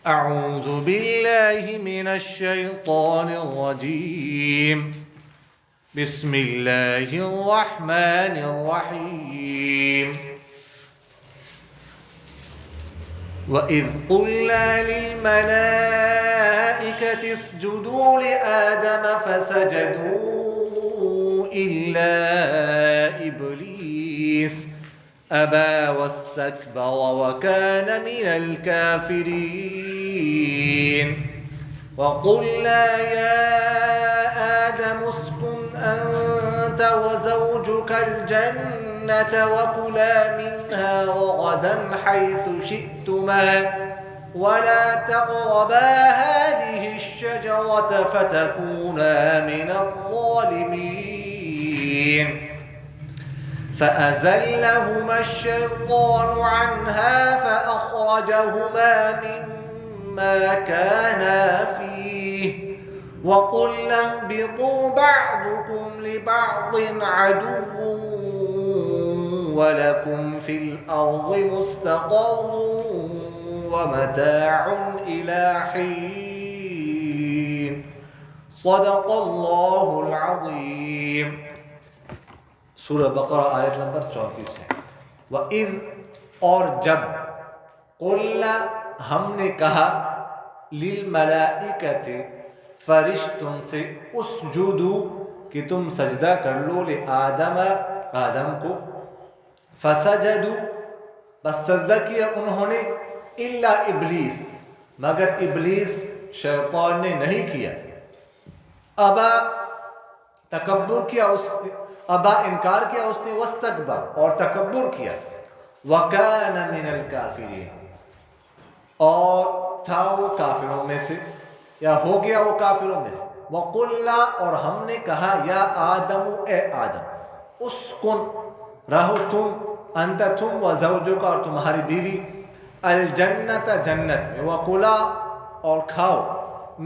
أعوذ بالله من الشيطان الرجيم بسم الله الرحمن الرحيم وإذ قلنا للملائكة اسجدوا لآدم فسجدوا إلا إبليس أبى واستكبر وكان من الكافرين وقلنا يا آدم اسكن أنت وزوجك الجنة وكلا منها رغدا حيث شئتما ولا تقربا هذه الشجرة فتكونا من الظالمين فأزلهما الشيطان عنها فأخرجهما مما كانا فيه وقلنا اهبطوا بعضكم لبعض عدو ولكم في الأرض مستقر ومتاع إلى حين صدق الله العظيم. سورہ بقرہ آیت نمبر 34 ہے. وَإِذْ اور جب قُلْنَا ہم نے کہا لِلْمَلَائِكَةِ فرشتوں سے اسجدوا کہ تم سجدہ کر لو لآدم آدم کو فسجدوا بس سجدہ کیا انہوں نے الا ابلیس مگر ابلیس شیطان نے نہیں کیا. ابا تکبر کیا ابا انکار کیا اس نے واستکبر اور تکبر کیا وَكَانَ مِنَ الْكَافِرِينَ اور تھا وہ کافروں میں سے یا ہو گیا وہ کافروں میں سے. وَقُلْنَا اور ہم نے کہا یا آدم اے آدم اسکن رہو تم انت تم وزوجک اور تمہاری بیوی الجنت جنت میں وَقُلَا اور کھاؤ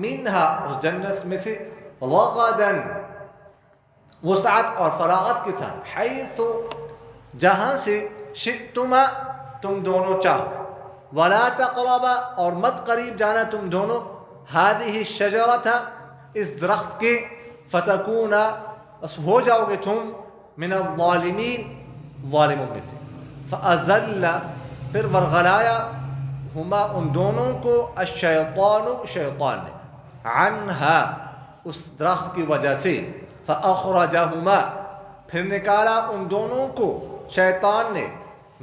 منہا اس جنت میں سے رغداً وسعت اور فراغت کے ساتھ حیث جہاں سے شئتما تم دونوں چاہو ولا تقربا اور مت قریب جانا تم دونوں هذه الشجرة اس درخت کے فتکونا بس ہو جاؤ گے تم من الظالمین ظالموں میں سے. فأزل پھر ورغلایا ہما ان دونوں کو الشیطان شیطان نے عنہا اس درخت کی وجہ سے فأخرجہما پھر نکالا ان دونوں کو شیطان نے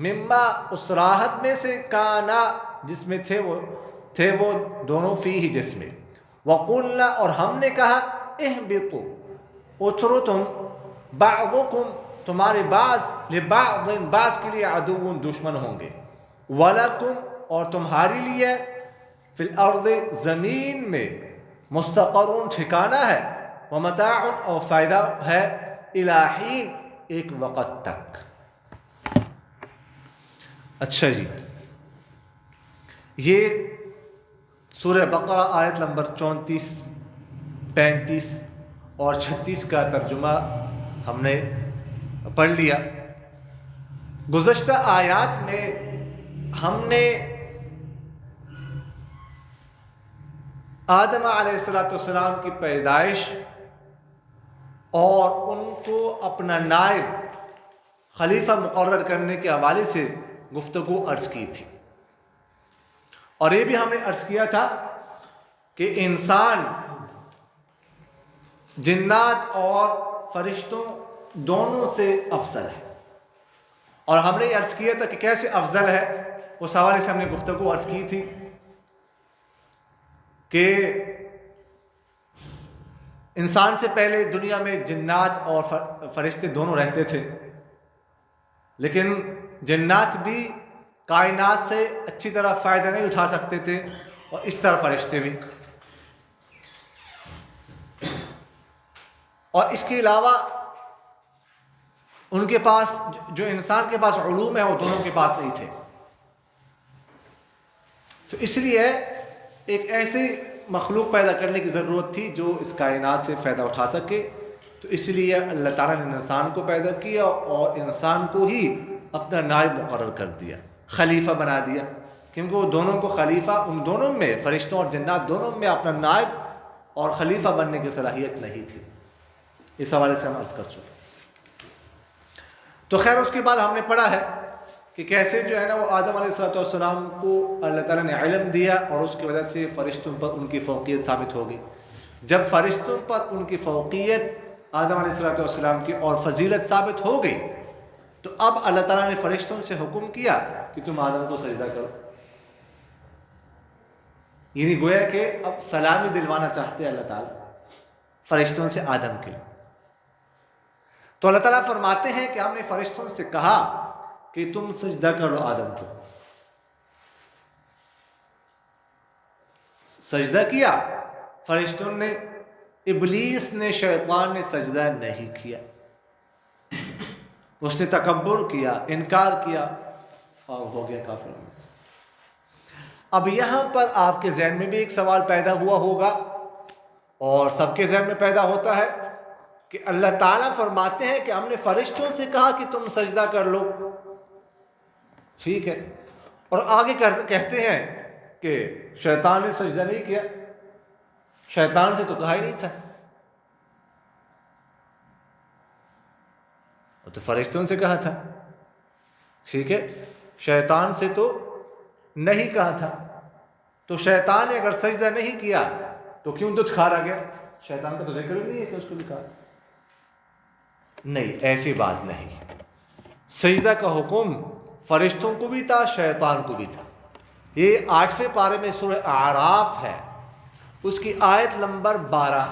مما اس راحت میں سے کانا جس میں تھے وہ دونوں فیہ جس میں. وقلنا اور ہم نے کہا اہبطوا اترو تم بعضکم تمہارے بعض لبعض بعض کے لیے عدو دشمن ہوں گے ولکم اور تمہاری لیے فی الارض زمین میں مستقر ٹھکانہ ہے ومتاع اور فائدہ ہے الی حین ایک وقت تک. اچھا جی یہ سورہ بقرہ آیت نمبر 34 35 اور 36 کا ترجمہ ہم نے پڑھ لیا. گزشتہ آیات میں ہم نے آدم علیہ السلام کی پیدائش اور ان کو اپنا نائب خلیفہ مقرر کرنے کے حوالے سے گفتگو عرض کی تھی. اور یہ بھی ہم نے عرض کیا تھا کہ انسان جنات اور فرشتوں دونوں سے افضل ہے. اور ہم نے عرض کیا تھا کہ کیسے افضل ہے اس حوالے سے ہم نے گفتگو عرض کی تھی کہ انسان سے پہلے دنیا میں جنات اور فرشتے دونوں رہتے تھے لیکن جنات بھی کائنات سے اچھی طرح فائدہ نہیں اٹھا سکتے تھے اور اس طرح فرشتے بھی. اور اس کے علاوہ ان کے پاس جو انسان کے پاس علوم ہے وہ دونوں کے پاس نہیں تھے. تو اس لیے ایک ایسی مخلوق پیدا کرنے کی ضرورت تھی جو اس کائنات سے فائدہ اٹھا سکے. تو اس لیے اللہ تعالیٰ نے انسان کو پیدا کیا اور انسان کو ہی اپنا نائب مقرر کر دیا، خلیفہ بنا دیا کیونکہ وہ دونوں کو خلیفہ، ان دونوں میں، فرشتوں اور جنات دونوں میں اپنا نائب اور خلیفہ بننے کی صلاحیت نہیں تھی. اس حوالے سے ہم عرض کر چکے. تو خیر اس کے بعد ہم نے پڑھا ہے کہ کیسے جو ہے نا وہ آدم علیہ السلام کو اللہ تعالیٰ نے علم دیا اور اس کی وجہ سے فرشتوں پر ان کی فوقیت ثابت ہو گئی. جب فرشتوں پر ان کی فوقیت آدم علیہ السلام کی اور فضیلت ثابت ہو گئی تو اب اللہ تعالیٰ نے فرشتوں سے حکم کیا کہ تم آدم کو سجدہ کرو. یعنی گویا کہ اب سلامی دلوانا چاہتے ہیں اللہ تعالیٰ فرشتوں سے آدم کے لیے. تو اللہ تعالیٰ فرماتے ہیں کہ ہم نے فرشتوں سے کہا کہ تم سجدہ کرو آدم کو. سجدہ کیا فرشتوں نے، ابلیس نے، شیطان نے سجدہ نہیں کیا. اس نے تکبر کیا، انکار کیا اور ہو گیا کافر میں سے. اب یہاں پر آپ کے ذہن میں بھی ایک سوال پیدا ہوا ہوگا اور سب کے ذہن میں پیدا ہوتا ہے کہ اللہ تعالیٰ فرماتے ہیں کہ ہم نے فرشتوں سے کہا کہ تم سجدہ کر لو، ٹھیک ہے، اور آگے کہتے ہیں کہ شیطان نے سجدہ نہیں کیا. شیطان سے تو کہا ہی نہیں تھا، وہ تو فرشتوں سے کہا تھا. ٹھیک ہے، شیطان سے تو نہیں کہا تھا. تو شیطان نے اگر سجدہ نہیں کیا تو کیوں دودھ کھارا گیا؟ شیطان کا تو ذکر نہیں ہے کہ اس کو بھی کہا. نہیں، ایسی بات نہیں. سجدہ کا حکم فرشتوں کو بھی تھا، شیطان کو بھی تھا. یہ 8ویں پارے میں سورہ اعراف ہے، اس کی آیت نمبر 12.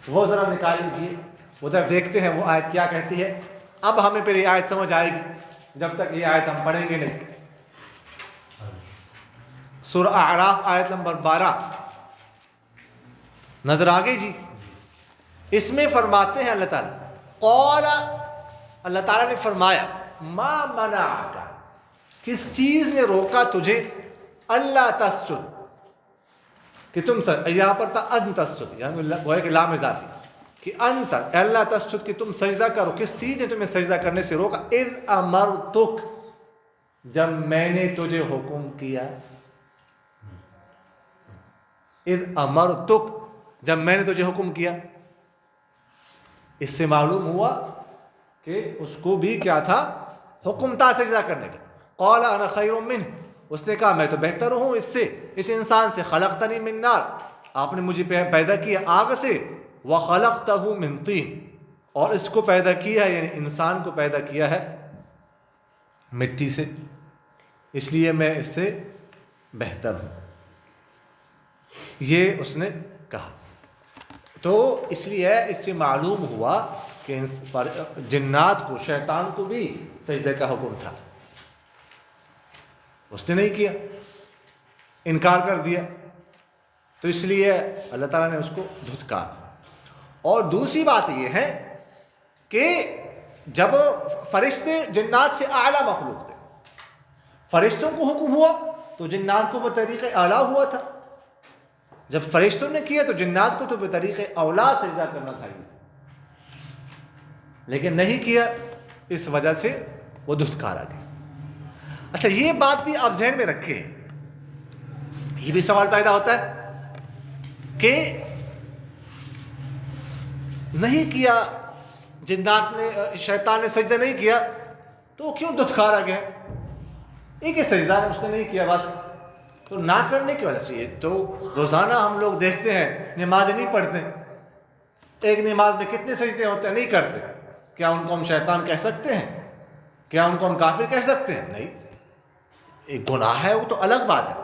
وہ ذرا نکال لیجیے، ادھر دیکھتے ہیں وہ آیت کیا کہتی ہے. اب ہمیں پھر یہ آیت سمجھ آئے گی، جب تک یہ آیت ہم پڑھیں گے نہیں. سورہ اعراف آیت نمبر 12 نظر آ گئی جی. اس میں فرماتے ہیں اللہ تعالیٰ، قال، اللہ تعالیٰ نے فرمایا، ما منعک، کس چیز نے روکا تجھے، اللہ تسجد، کہ تم یہاں پر تھا ان تسجد، یعنی وہ ہے کہ لام اضافی، کہ انت اللہ تسجد، کہ تم سجدہ کرو. کس چیز نے تمہیں سجدہ کرنے سے روکا؟ اذ امرتک، جب میں نے تجھے حکم کیا. اذ امرتک، جب میں نے تجھے حکم کیا. اس سے معلوم ہوا کہ اس کو بھی کیا تھا، حکم تھا سجدہ کرنے کا. قال انا خیر منہ، اس نے کہا میں تو بہتر ہوں اس سے، اس انسان سے. خلقتنی من نار، آپ نے مجھے پیدا کیا آگ سے، وخلقتہ من طین، اور اس کو پیدا کیا یعنی انسان کو پیدا کیا ہے مٹی سے، اس لیے میں اس سے بہتر ہوں. یہ اس نے کہا. تو اس لیے اس سے معلوم ہوا کہ جنات کو، شیطان کو بھی سجدے کا حکم تھا. اس نے نہیں کیا، انکار کر دیا، تو اس لیے اللہ تعالیٰ نے اس کو دھتکارا. اور دوسری بات یہ ہے کہ جب فرشتے جنات سے اعلیٰ مخلوق تھے، فرشتوں کو حکم ہوا تو جنات کو بطریق اعلیٰ ہوا تھا. جب فرشتوں نے کیا تو جنات کو تو بطریق اولا سجدہ کرنا چاہیے، لیکن نہیں کیا، اس وجہ سے وہ دھتکارا گیا. اچھا، یہ بات بھی آپ ذہن میں رکھیں. یہ بھی سوال پیدا ہوتا ہے کہ نہیں کیا جنات نے، شیطان نے سجدہ نہیں کیا تو کیوں دھتکارا گیا؟ ایک ہی سجدہ اس نے نہیں کیا بس. تو نہ کرنے کی وجہ سے تو روزانہ ہم لوگ دیکھتے ہیں نماز نہیں پڑھتے، ایک نماز میں کتنے سجدے ہوتے ہیں، نہیں کرتے. کیا ان کو ہم شیطان کہہ سکتے ہیں؟ کیا ان کو ہم کافر کہہ سکتے ہیں؟ نہیں. ایک گناہ ہے وہ تو الگ بات ہے،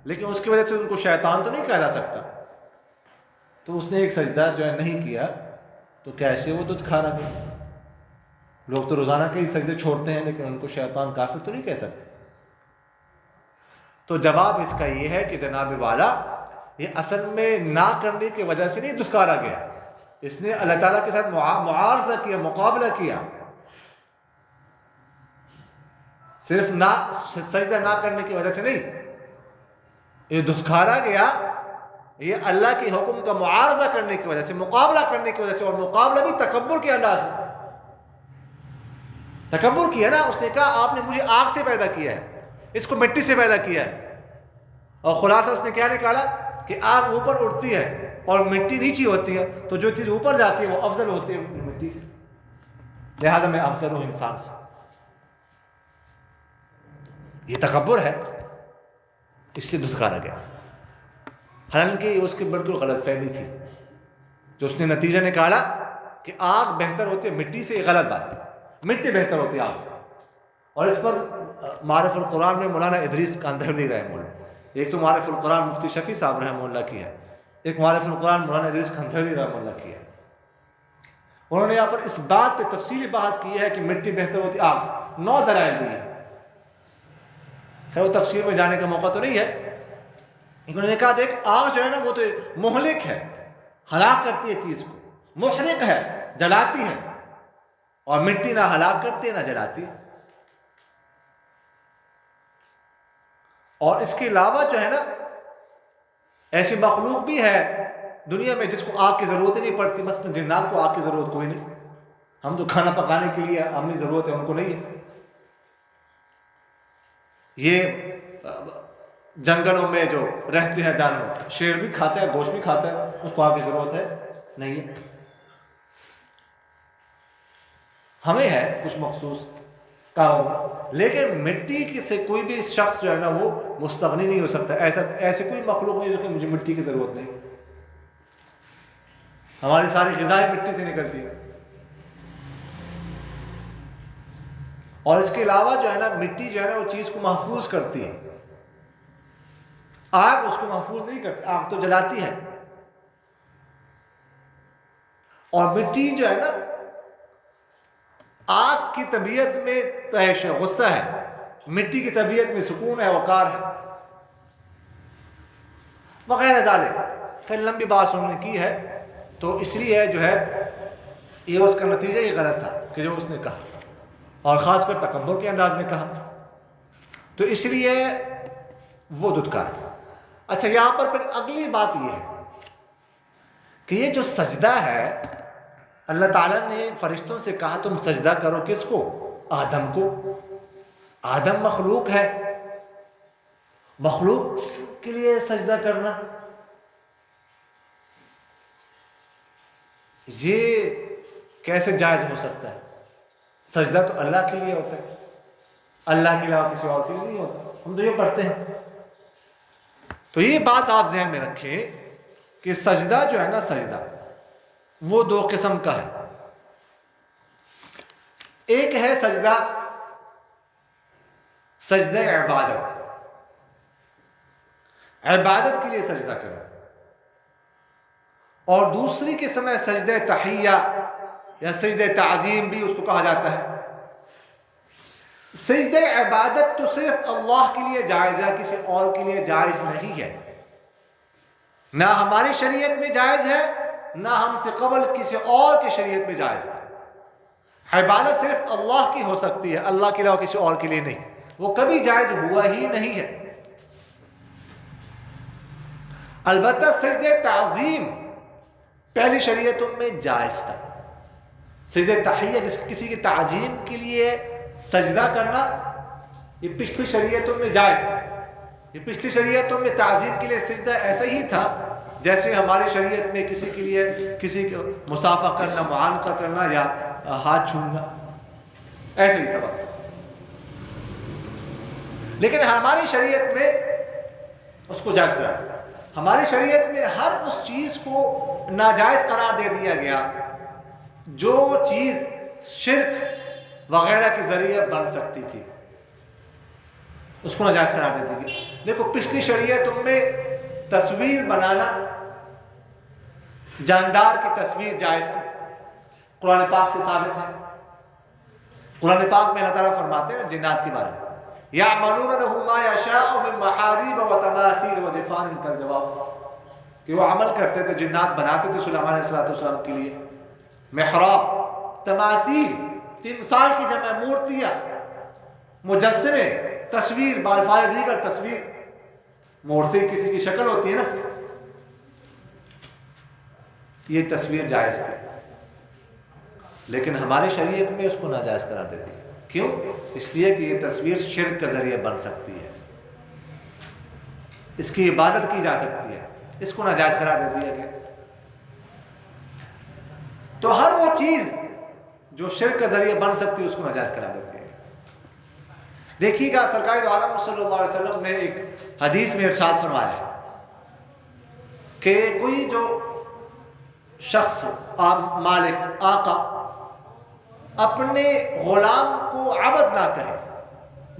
لیکن اس کی وجہ سے ان کو شیطان تو نہیں کہا جا سکتا. تو اس نے ایک سجدہ جو ہے نہیں کیا تو کیسے وہ دھتکارا گیا؟ لوگ تو روزانہ کئی سجدے چھوڑتے ہیں لیکن ان کو شیطان کافر تو نہیں کہہ سکتے. تو جواب اس کا یہ ہے کہ جناب والا، یہ اصل میں نہ کرنے کی وجہ سے نہیں دھتکارا گیا، اس نے اللہ تعالیٰ کے ساتھ معارضہ کیا، مقابلہ کیا. صرف نہ سجدہ نہ کرنے کی وجہ سے نہیں، یہ دھتکارا گیا یہ اللہ کے حکم کا معارضہ کرنے کی وجہ سے، مقابلہ کرنے کی وجہ سے. اور مقابلہ بھی تکبر کے انداز میں، تکبر کیا نا. اس نے کہا آپ نے مجھے آگ سے پیدا کیا ہے، اس کو مٹی سے پیدا کیا ہے، اور خلاصہ اس نے کیا نکالا کہ آگ اوپر اٹھتی ہے اور مٹی نیچی ہوتی ہے، تو جو چیز اوپر جاتی ہے وہ افضل ہوتی ہے مٹی سے، لہذا میں افضل ہوں انسان سے۔ یہ تکبر ہے، اس لیے دھتکارا گیا، حالانکہ اس کے بڑی غلط فہمی تھی جو اس نے نتیجہ نکالا کہ آگ بہتر ہوتی ہے مٹی سے۔ یہ غلط بات ہے، مٹی بہتر ہوتی ہے آگ سے، اور اس پر معرف القرآن میں مولانا ادریس کاندھولی رحمہ اللہ، ایک تو معرف القرآن مفتی شفیع صاحب رحمہ اللہ کی ہے، ایک معرف القرآن مولانا ادریس کاندھولی رحمہ اللہ کی ہے، انہوں نے یہاں پر اس بات پہ تفصیلی بحث کی ہے کہ مٹی بہتر ہوتی آگ سے، 9 دلائل دیے۔ خیر وہ تفصیل میں جانے کا موقع تو نہیں ہے، انہوں نے کہا دیکھ آگ جو ہے نا وہ تو مہلک ہے، ہلاک کرتی ہے چیز کو، محرق ہے، جلاتی ہے، اور مٹی نہ ہلاک کرتی ہے نہ جلاتی ہے۔ اور اس کے علاوہ جو ہے نا ایسی مخلوق بھی ہے دنیا میں جس کو آگ کی ضرورت ہی نہیں پڑتی، مثلا جنات کو آگ کی ضرورت کوئی نہیں، ہم تو کھانا پکانے کے لیے ہمیں ضرورت ہے، ان کو نہیں ہے۔ یہ جنگلوں میں جو رہتے ہیں جانور، شیر بھی کھاتے ہیں، گوشت بھی کھاتا ہے، اس کو آگ کی ضرورت ہے نہیں ہے۔ ہمیں ہے کچھ مخصوص کام، لیکن مٹی سے کوئی بھی شخص جو ہے نا وہ مستغنی نہیں ہو سکتا، ایسے کوئی مخلوق نہیں جو کہ مجھے مٹی کی ضرورت نہیں۔ ہماری ساری غذائیں مٹی سے نکلتی ہیں، اور اس کے علاوہ جو ہے نا مٹی جو ہے نا وہ چیز کو محفوظ کرتی ہے، آگ اس کو محفوظ نہیں کرتی، آگ تو جلاتی ہے، اور مٹی جو ہے نا آگ کی طبیعت میں تیش ہے، غصہ ہے، مٹی کی طبیعت میں سکون ہے، وقار ہے، وغیرہ ذالک۔ خیر لمبی بات انہوں نے کی ہے، تو اس لیے جو ہے یہ اس کا نتیجہ یہ غلط تھا کہ جو اس نے کہا، اور خاص کر تکبر کے انداز میں کہا، تو اس لیے وہ دھتکارا۔ اچھا یہاں پر پھر اگلی بات یہ ہے کہ یہ جو سجدہ ہے اللہ تعالیٰ نے فرشتوں سے کہا تم سجدہ کرو، کس کو؟ آدم کو۔ آدم مخلوق ہے، مخلوق کے لیے سجدہ کرنا یہ کیسے جائز ہو سکتا ہے؟ سجدہ تو اللہ کے لیے ہوتا ہے، اللہ کے علاوہ کسی اور کے لیے نہیں ہوتا، ہم تو یہ پڑھتے ہیں۔ تو یہ بات آپ ذہن میں رکھیں کہ سجدہ جو ہے نا، سجدہ وہ 2 قسم کا ہے۔ ایک ہے سجدہ عبادت، عبادت کے لیے سجدہ کرو، اور دوسری قسم ہے سجدہ تحیہ یا سجدہ تعظیم بھی اس کو کہا جاتا ہے۔ سجدہ عبادت تو صرف اللہ کے لیے جائز ہے، کسی اور کے لیے جائز نہیں ہے، نہ ہماری شریعت میں جائز ہے، نہ ہم سے قبل کسی اور کی شریعت میں جائز تھا۔ عبادت صرف اللہ کی ہو سکتی ہے، اللہ کے علاوہ کسی اور کے لیے نہیں، وہ کبھی جائز ہوا ہی نہیں ہے۔ البتہ سجدہ تعظیم پہلی شریعتوں میں جائز تھا، سجدہ تحیہ جس کسی کی تعظیم کے لیے سجدہ کرنا یہ پچھلی شریعتوں میں جائز تھا۔ یہ پچھلی شریعتوں میں تعظیم کے لیے سجدہ ایسا ہی تھا جیسے ہماری شریعت میں کسی کے لیے کسی مصافحہ کرنا، معانقہ کرنا یا ہاتھ چھونا، ایسا ہی تھا بس۔ لیکن ہماری شریعت میں اس کو جائز قرار دیا، ہماری شریعت میں ہر اس چیز کو ناجائز قرار دے دیا گیا جو چیز شرک وغیرہ کے ذریعے بن سکتی تھی، اس کو ناجائز قرار دے دی گئی۔ دیکھو پچھلی شریعتوں میں تصویر بنانا، جاندار کی تصویر جائز تھی، قرآن پاک سے ثابت ہے۔ قرآن پاک میں اللہ تعالیٰ فرماتے ہیں جنات کے بارے میں، يَعْمَلُونَ لَهُ مَا يَشَاءُ مِن مَحَارِيبَ وَتَمَاثِيلَ وَجِفَانٍ كَالْجَوَابِ، کہ وہ عمل کرتے تھے، جنات بناتے تھے سلیمان علیہ السلام کے لیے محراب، تماثیل، تمثال کی جمع مورتیاں، مجسمے، تصویر، بالفاظ دیگر تصویر، مورتی کسی کی شکل ہوتی ہے نا، یہ تصویر جائز تھی، لیکن ہماری شریعت میں اس کو ناجائز قرار دیتی ہے۔ کیوں؟ اس لیے کہ یہ تصویر شرک کا ذریعہ بن سکتی ہے، اس کی عبادت کی جا سکتی ہے، اس کو ناجائز قرار دے دیا گیا۔ تو ہر وہ چیز جو شرک کا ذریعہ بن سکتی ہے اس کو ناجائز قرار دیتی ہے۔ دیکھیے گا سرکار دو عالم صلی اللہ علیہ وسلم نے ایک حدیث میں ارشاد فرمایا ہے کہ کوئی جو شخص مالک آقا اپنے غلام کو عبد نہ کہے،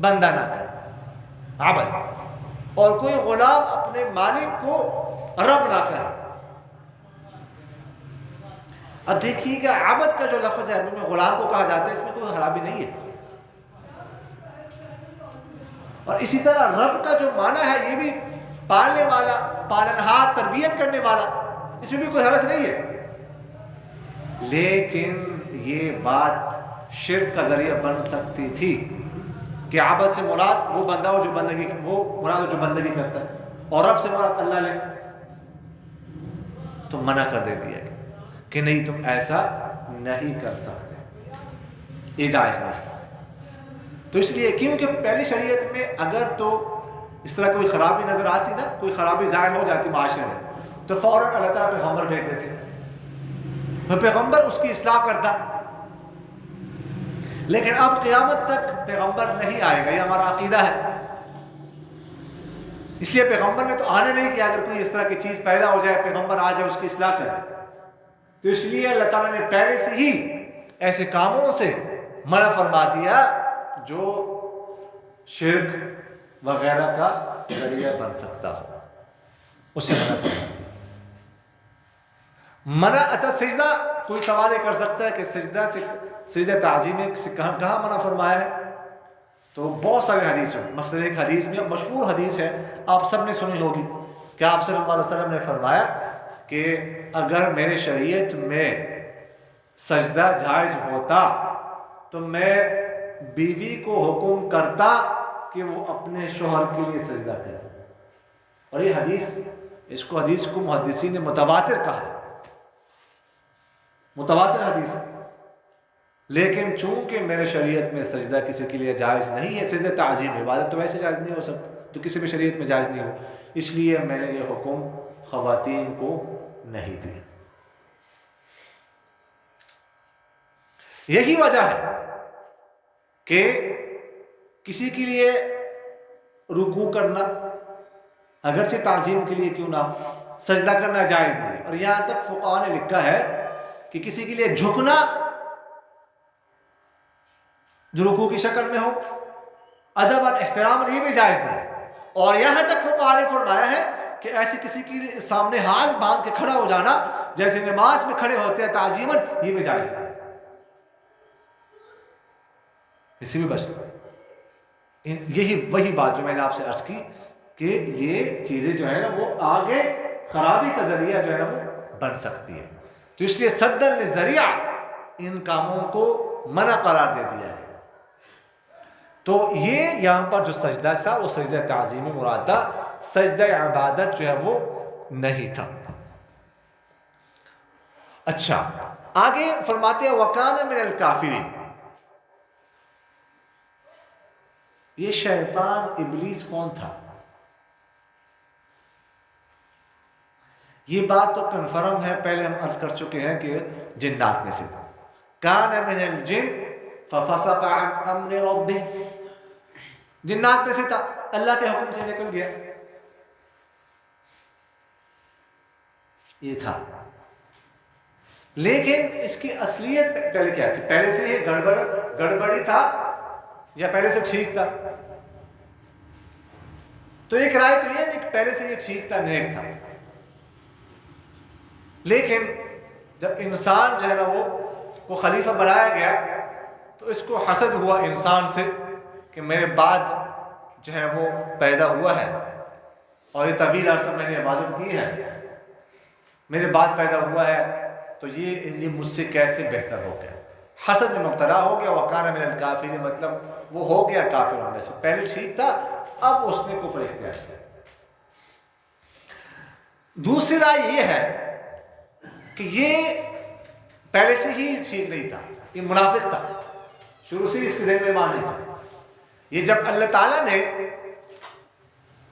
بندہ نہ کہے، عبد، اور کوئی غلام اپنے مالک کو رب نہ کہے۔ اب دیکھیے گا عبد کا جو لفظ ہے عربی میں غلام کو کہا جاتا ہے، اس میں کوئی خرابی نہیں ہے، اور اسی طرح رب کا جو معنی ہے یہ بھی پالنے والا، پالنہار، تربیت کرنے والا، اس میں بھی کوئی حرج نہیں ہے۔ لیکن یہ بات شرک کا ذریعہ بن سکتی تھی کہ عبد سے مراد وہ بندہ ہو جو بندگی، وہ مراد ہو جو بندگی کرتا ہے، اور رب سے مراد اللہ لے، تو منع کر دے دیا کہ نہیں تم ایسا نہیں کر سکتے، یہ جائز نہیں۔ تو اس لیے کیونکہ پہلی شریعت میں اگر تو اس طرح کوئی خرابی نظر آتی نا، کوئی خرابی ظاہر ہو جاتی معاشرے میں، تو فوراً اللہ تعالیٰ پیغمبر بھیج دیتے، وہ پیغمبر اس کی اصلاح کرتا۔ لیکن اب قیامت تک پیغمبر نہیں آئے گا، یہ ہمارا عقیدہ ہے، اس لیے پیغمبر نے تو آنے نہیں کیا۔ اگر کوئی اس طرح کی چیز پیدا ہو جائے، پیغمبر آ جائے اس کی اصلاح کرے، تو اس لیے اللہ تعالیٰ نے پہلے سے ہی ایسے کاموں سے منع فرما دیا جو شرک وغیرہ کا ذریعہ بن سکتا ہو، اسے منع فرما دیا۔ منع، اچھا سجدہ، کوئی سوال یہ کر سکتا ہے کہ سجدہ سے، سجدہ تعظیم سے کہاں منع فرمایا ہے؟ تو بہت سارے حدیث ہیں، مثلا ایک حدیث میں مشہور حدیث ہے، آپ سب نے سنی ہوگی، کہ آپ صلی اللہ علیہ وسلم نے فرمایا کہ اگر میرے شریعت میں سجدہ جائز ہوتا تو میں بیوی کو حکم کرتا کہ وہ اپنے شوہر کے لیے سجدہ کرے۔ اور یہ حدیث، اس کو حدیث کو محدثین نے متواتر کہا ہے، متواتر حدیث۔ لیکن چونکہ میرے شریعت میں سجدہ کسی کے لیے جائز نہیں ہے، سجدہ تعظیم، عبادت تو ویسے جائز نہیں ہو سکتا، تو کسی بھی شریعت میں جائز نہیں ہو، اس لیے میں نے یہ حکم خواتین کو نہیں دیا۔ یہی وجہ ہے کہ کسی کے لیے رکوع کرنا، اگرچہ تعظیم کے لیے کیوں نہ، سجدہ کرنا جائز نہیں۔ اور یہاں تک فقہاء نے لکھا ہے کہ کسی کے لیے جھکنا جو رکوع کی شکل میں ہو، ادب اور احترام، یہ بھی جائز نہیں۔ اور یہاں تک فقہاء نے فرمایا ہے کہ ایسے کسی کے سامنے ہاتھ باندھ کے کھڑا ہو جانا جیسے نماز میں کھڑے ہوتے ہیں تعظیماً، یہ بھی جائز نہیں، اسی میں بس یہی وہی بات جو میں نے آپ سے عرض کی کہ یہ چیزیں جو ہے نا وہ آگے خرابی کا ذریعہ جو ہے نا وہ بن سکتی ہے، تو اس لیے صدًا للذریعہ ان کاموں کو منع قرار دے دیا ہے۔ تو یہ یہاں پر جو سجدہ تھا وہ سجدہ تعظیمی مراد تھا، سجدہ عبادت جو ہے وہ نہیں تھا۔ اچھا آگے فرماتے ہیں وَكَانَ مِنَ الْكَافِرِينَ، یہ شیطان ابلیس کون تھا؟ یہ بات تو کنفرم ہے، پہلے ہم عرض کر چکے ہیں کہ جنات میں سے تھا۔ کان من الجن ففسق عن امر ربه، جنات میں سے تھا، اللہ کے حکم سے نکل گیا، یہ تھا۔ لیکن اس کی اصلیت پہلے کیا تھی؟ پہلے سے یہ گڑبڑی تھا یا پہلے سے ٹھیک تھا؟ تو ایک رائے تو یہ کہ پہلے سے یہ ٹھیک تھا، نیک تھا، لیکن جب انسان جو ہے نا وہ خلیفہ بنایا گیا تو اس کو حسد ہوا انسان سے کہ میرے بعد جو ہے وہ پیدا ہوا ہے اور یہ طویل عرصہ میں نے عبادت کی ہے، میرے بعد پیدا ہوا ہے، تو یہ مجھ سے کیسے بہتر ہو گیا، حسد میں مبتلا ہو گیا۔ وَكَانَ مِنَ الْكَافِرِينَ، مطلب وہ ہو گیا کافروں میں سے، پہلے ٹھیک تھا اب اس نے کفر اختیار کیا۔ دوسری رائے یہ ہے کہ یہ پہلے سے ہی ٹھیک نہیں تھا، یہ منافق تھا، شروع سے اس کے دل میں ایمان نہیں تھا. یہ جب اللہ تعالیٰ نے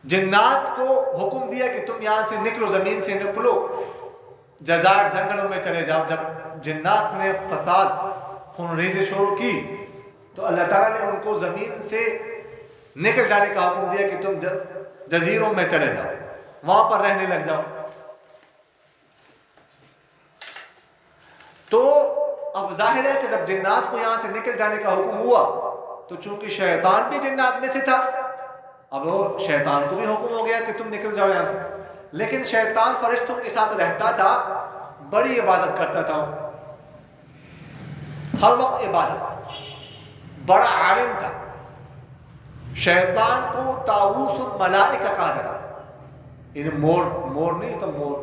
جنات کو حکم دیا کہ تم یہاں سے نکلو، زمین سے نکلو، جزائر جنگلوں میں چلے جاؤ، جب جنات نے فساد خونریزی شروع کی تو اللہ تعالیٰ نے ان کو زمین سے نکل جانے کا حکم دیا کہ تم جزیروں میں چلے جاؤ، وہاں پر رہنے لگ جاؤ. تو اب ظاہر ہے کہ جب جنات کو یہاں سے نکل جانے کا حکم ہوا تو چونکہ شیطان بھی جنات میں سے تھا، اب وہ شیطان کو بھی حکم ہو گیا کہ تم نکل جاؤ یہاں سے. لیکن شیطان فرشتوں کے ساتھ رہتا تھا، بڑی عبادت کرتا تھا، ہر وقت عبادت، بڑا عالم تھا. شیطان کو طاووس الملائکہ کہا جاتا تھا. یعنی مور نہیں تو مور،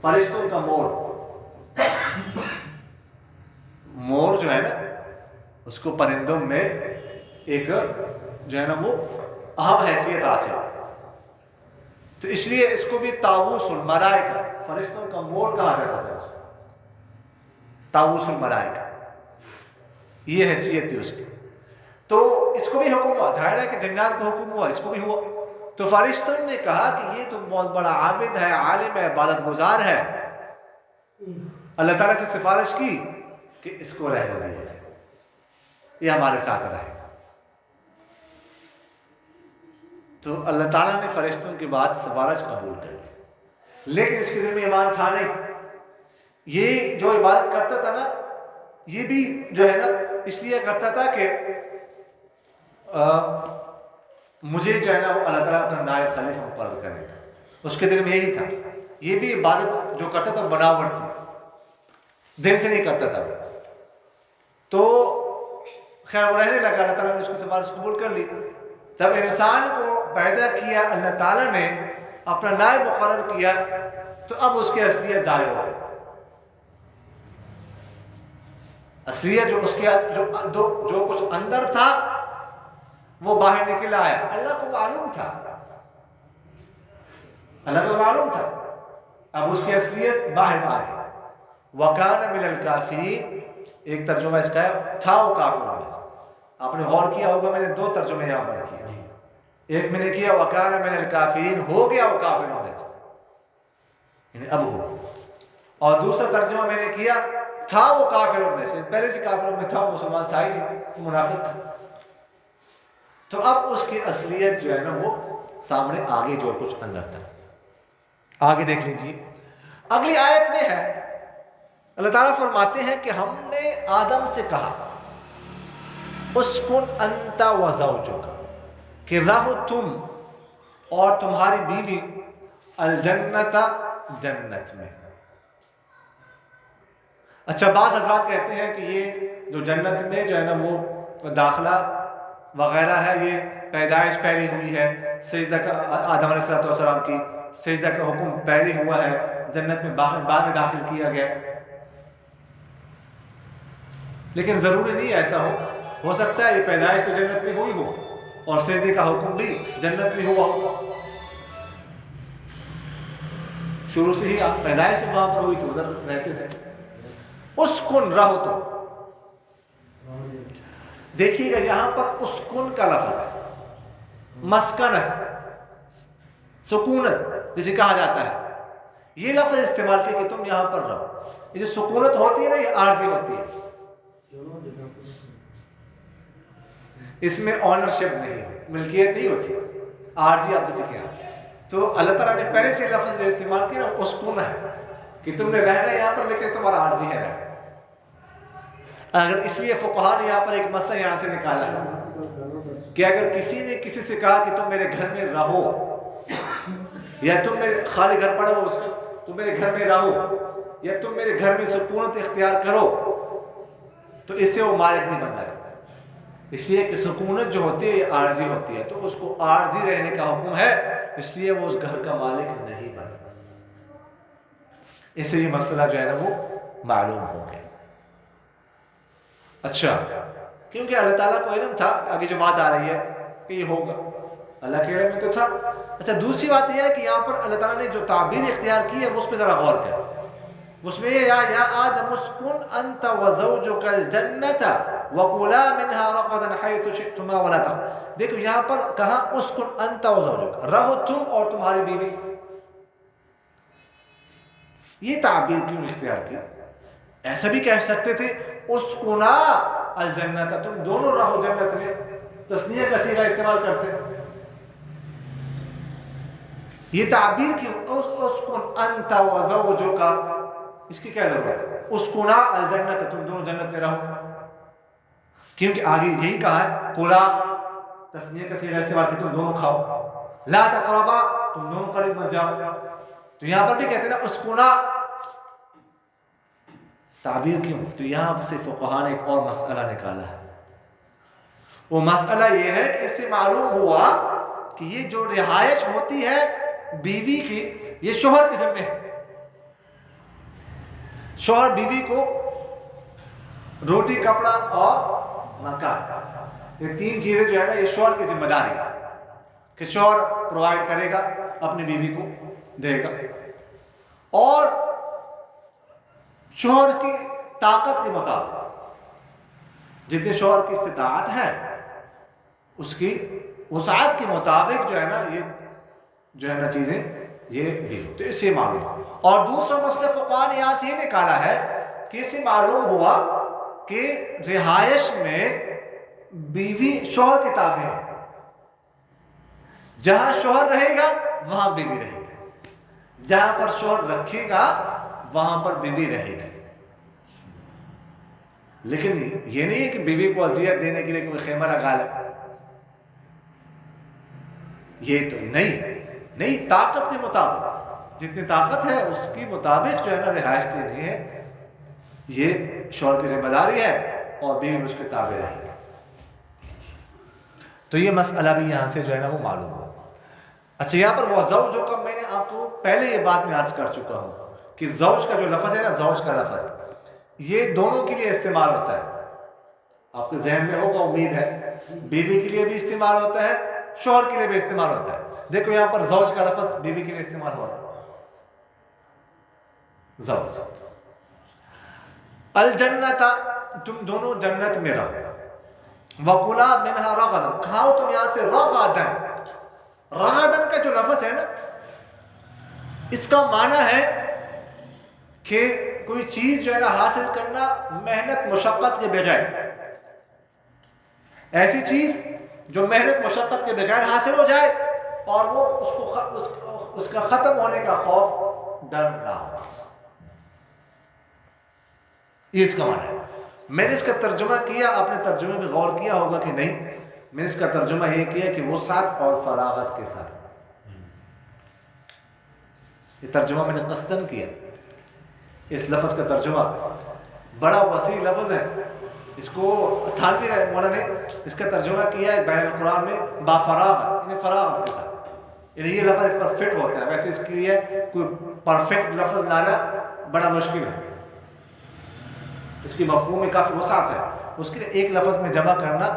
فرشتوں کا مور. مور جو ہے نا اس کو پرندوں میں ایک جو ہے نا وہ اہم حیثیت حاصل، تو اس لیے اس کو بھی طاووس الملائکہ، فرشتوں کا مور کہا جاتا تھا. طاووس الملائکہ یہ حیثیت تھی اس کی. تو اس کو بھی حکم ہوا، ظاہر ہے کہ جنات کو حکم ہوا، اس کو بھی ہوا. تو فرشتوں نے کہا کہ یہ تو بہت بڑا عابد ہے، عالم ہے، عبادت گزار ہے. اللہ تعالیٰ سے سفارش کی کہ اس کو رہنے دیا جائے، یہ ہمارے ساتھ رہے. تو اللہ تعالیٰ نے فرشتوں کی بات سفارش قبول کر لی، لیکن اس کے دل میں ایمان تھا نہیں. یہ جو عبادت کرتا تھا نا، یہ بھی جو ہے نا اس لیے کرتا تھا کہ مجھے جو ہے نا وہ اللہ تعالیٰ اپنا نائب خلیفہ مقرر کرے گا. اس کے دل میں یہی تھا. یہ بھی عبادت جو کرتا تھا بناوٹ تھی، دل سے نہیں کرتا تھا. تو خیر وہ رہنے لگا، اللہ تعالیٰ نے اس کی سفارش قبول کر لی. جب انسان کو پیدا کیا اللہ تعالیٰ نے، اپنا نائب مقرر کیا، تو اب اس کی اصلیت ظاہر ہو گئی. اصلیت جو اس کے جو کچھ اندر تھا وہ باہر نکل آیا. اللہ کو معلوم تھا، اللہ کو معلوم تھا، اب اس کی اصلیت باہر آ گئی. وَكَانَ مِنَ الْكَافِرِينَ، ایک ترجمہ اس کا ہے تھا وہ کافروں میں سے. آپ نے غور کیا ہوگا میں نے دو ترجمے یہاں پر کیے. ایک میں نے کیا وَكَانَ مِنَ الْكَافِرِينَ، ہو گیا وہ کافروں میں سے، یعنی اب ہو. اور دوسرا ترجمہ میں نے کیا تھا وہ کافروں میں سے، پہلے سے کافروں میں تھا، وہ مسلمان تھا ہی نہیں، وہ منافق تھا. تو اب اس کی اصلیت جو ہے نا وہ سامنے آگے جو کچھ اندر تھا. آگے دیکھ لیجیے اگلی آیت میں ہے، اللہ تعالیٰ فرماتے ہیں کہ ہم نے آدم سے کہا اسکن انت و زوجک، کہ رہو تم اور تمہاری بیوی الجنت، جنت میں. اچھا بعض حضرات کہتے ہیں کہ یہ جو جنت میں جو ہے نا وہ داخلہ وغیرہ ہے، یہ پیدائش پہلی ہوئی ہے، سجدہ کا آدم علیہ السلام کی سجدہ کا حکم پہلے ہوا ہے، جنت میں بعد میں داخل کیا گیا. لیکن ضروری نہیں ایسا ہو سکتا ہے یہ پیدائش تو جنت میں ہوئی ہو اور سجدے کا حکم بھی جنت میں ہوا ہو. شروع سے ہی پیدائش وہاں پر ہوئی تو ادھر رہتے تھے. اسکن رہو تو، دیکھیے گا یہاں پر اسکن کا لفظ ہے، مسکنت، سکونت جسے کہا جاتا ہے، یہ لفظ استعمال کیا کہ تم یہاں پر رہو. یہ جو سکونت ہوتی ہے نا یہ عارضی ہوتی ہے، اس میں آنرشپ نہیں ہوتی، ملکیت نہیں ہوتی، عارضی آپ کسی کے یہاں. تو اللہ تعالیٰ نے پہلے سے لفظ جو استعمال کیا نا اسکن ہے کہ تم نے رہنا یہاں پر لیکن تمہارا عارضی ہے رہنا. اگر اس لیے فقہا نے یہاں پر ایک مسئلہ یہاں سے نکالا ہے کہ اگر کسی نے کسی سے کہا کہ تم میرے گھر میں رہو، یا تم میرے خالی گھر پڑا ہو اس کا، تم میرے گھر میں رہو، یا تم میرے گھر میں سکونت اختیار کرو، تو اس سے وہ مالک نہیں بن جاتا. اس لیے کہ سکونت جو ہوتی ہے یہ عارضی ہوتی ہے، تو اس کو عارضی رہنے کا حکم ہے، اس لیے وہ اس گھر کا مالک نہیں بنتا. اس سے یہ مسئلہ جو ہے نا وہ معلوم ہو گیا. اچھا کیونکہ اللہ تعالیٰ کو علم تھا، آگے جو بات آ رہی ہے کہ یہ ہوگا، اللہ کے علم میں تو تھا. اچھا دوسری بات یہ ہے کہ یہاں پر اللہ تعالیٰ نے جو تعبیر اختیار کی ہے وہ اس پہ ذرا غور کریں. اس میں یا آدم اسکن انت و زوجک الجنت وَكُلَا مِنْهَا رَغَدًا حَيْثُ شِئْتُمَا وَلَا تَقْرَبَا. دیکھو یہاں پر کہاں اسکن انت وزوجک، رہو تم اور تمہاری بیوی. یہ تعبیر کیوں اختیار کی؟ ایسا بھی کہہ سکتے تھے اسکنا الجنت، تم دونوں رہو جنت میں، تثنیہ کا صیغہ استعمال کرتے. یہ تعبیر کیوں اسکن انت وزوجک، اس کی کیا ضرورت ہے؟ اسکنا الجنت، تم دونوں جنت میں رہو، کیونکہ آگے یہی کہا ہے کلا تثنیہ کا صیغہ استعمال کہ تم دونوں کھاؤ، لا تقربا تم دونوں قریب مت جاؤ. تو یہاں پر بھی کہتے ہیں نا اسکنا. تعبیر کیوں؟ تو یہاں سے فقہاء نے ایک اور مسئلہ نکالا ہے. وہ مسئلہ یہ ہے کہ اس سے معلوم ہوا کہ یہ جو رہائش ہوتی ہے بیوی کی، یہ شوہر کے ذمہ ہے. شوہر بیوی کو روٹی، کپڑا اور مکان، یہ تین چیزیں جو ہے نا یہ شوہر کی ذمہ داری ہے کہ شوہر پرووائڈ کرے گا، اپنی بیوی کو دے گا. اور شوہر کی طاقت کے مطابق، جتنے شوہر کی استطاعت ہے اس کی وسعت کے مطابق جو ہے نا یہ جو ہے نا چیزیں یہ بھی. تو اس سے معلوم. اور دوسرا مسئلہ فقہاء نے یہاں سے یہ نکالا ہے کہ اس سے معلوم ہوا کہ رہائش میں بیوی شوہر کے تابع ہے. جہاں شوہر رہے گا وہاں بیوی رہے گی، جہاں پر شوہر رکھے گا وہاں پر بیوی رہے گی. لیکن یہ نہیں ہے کہ بیوی کو اذیت دینے کے لیے کوئی خیمہ لگا لے، یہ تو نہیں، طاقت کے مطابق جتنی طاقت ہے اس کی مطابق جو ہے نا رہائش دینی ہے. یہ شوہر کی ذمہ داری ہے اور بیوی اس کے تابع رہے گی. تو یہ مسئلہ بھی یہاں سے جو ہے نا وہ معلوم ہوا. اچھا یہاں پر وہ زوج کا میں نے آپ کو پہلے یہ بات میں عرض کر چکا ہوں کہ زوج کا جو لفظ ہے نا، زوج کا لفظ یہ دونوں کے لیے استعمال ہوتا ہے. آپ کے ذہن میں ہوگا امید ہے، بیوی کے لیے بھی استعمال ہوتا ہے، شوہر کے لیے بھی استعمال ہوتا ہے. دیکھو یہاں پر زوج کا لفظ بیوی کے لیے استعمال ہو رہا ہے. زوج الجنت، تم دونوں جنت میں رہو. وَكُلَا مِنْهَا رَغَدًا، کھاؤ تم یہاں سے رغدن. رغدن کا جو لفظ ہے نا اس کا معنی ہے کہ کوئی چیز جو ہے نا حاصل کرنا محنت مشقت کے بغیر. ایسی چیز جو محنت مشقت کے بغیر حاصل ہو جائے اور وہ اس کا ختم ہونے کا خوف، ڈر نہ ہو. یہ اس کا معنی ہے. میں نے اس کا ترجمہ کیا، آپ نے ترجمے میں غور کیا ہوگا کہ نہیں؟ میں نے اس کا ترجمہ یہ کیا کہ وسعت اور فراغت کے ساتھ. یہ ترجمہ میں نے قصداً کیا. اس لفظ کا ترجمہ بڑا وسیع لفظ ہے. اس کو تھانوی مولانا نے اس کا ترجمہ کیا ہے بین القرآن میں با فراغت، یعنی فراغت کے ساتھ. یعنی یہ لفظ اس پر فٹ ہوتا ہے. ویسے اس کے لیے کوئی پرفیکٹ لفظ لانا بڑا مشکل ہے. اس کی مفہوم میں کافی وسعت ہے. اس کے لیے ایک لفظ میں جمع کرنا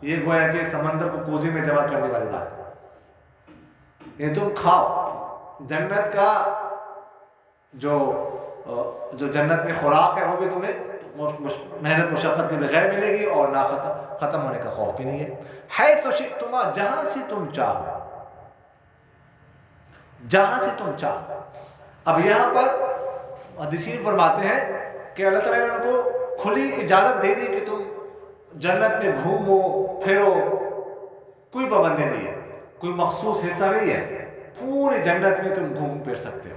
یہ گویا کہ سمندر کو کوزے میں جمع کرنے والی بات ہے. یہ تم کھاؤ، جنت کا جو جنت میں خوراک ہے وہ بھی تمہیں محنت مشقت کے بغیر ملے گی اور نہ ختم ہونے کا خوف بھی نہیں ہے. حیث شئتما، جہاں سے تم چاہو، جہاں سے تم چاہو. اب یہاں پر محدثین فرماتے ہیں کہ اللہ تعالیٰ نے ان کو کھلی اجازت دے دی کہ تم جنت میں گھومو پھرو، کوئی پابندی نہیں ہے، کوئی مخصوص حصہ نہیں ہے، پوری جنت میں تم گھوم پھر سکتے ہو.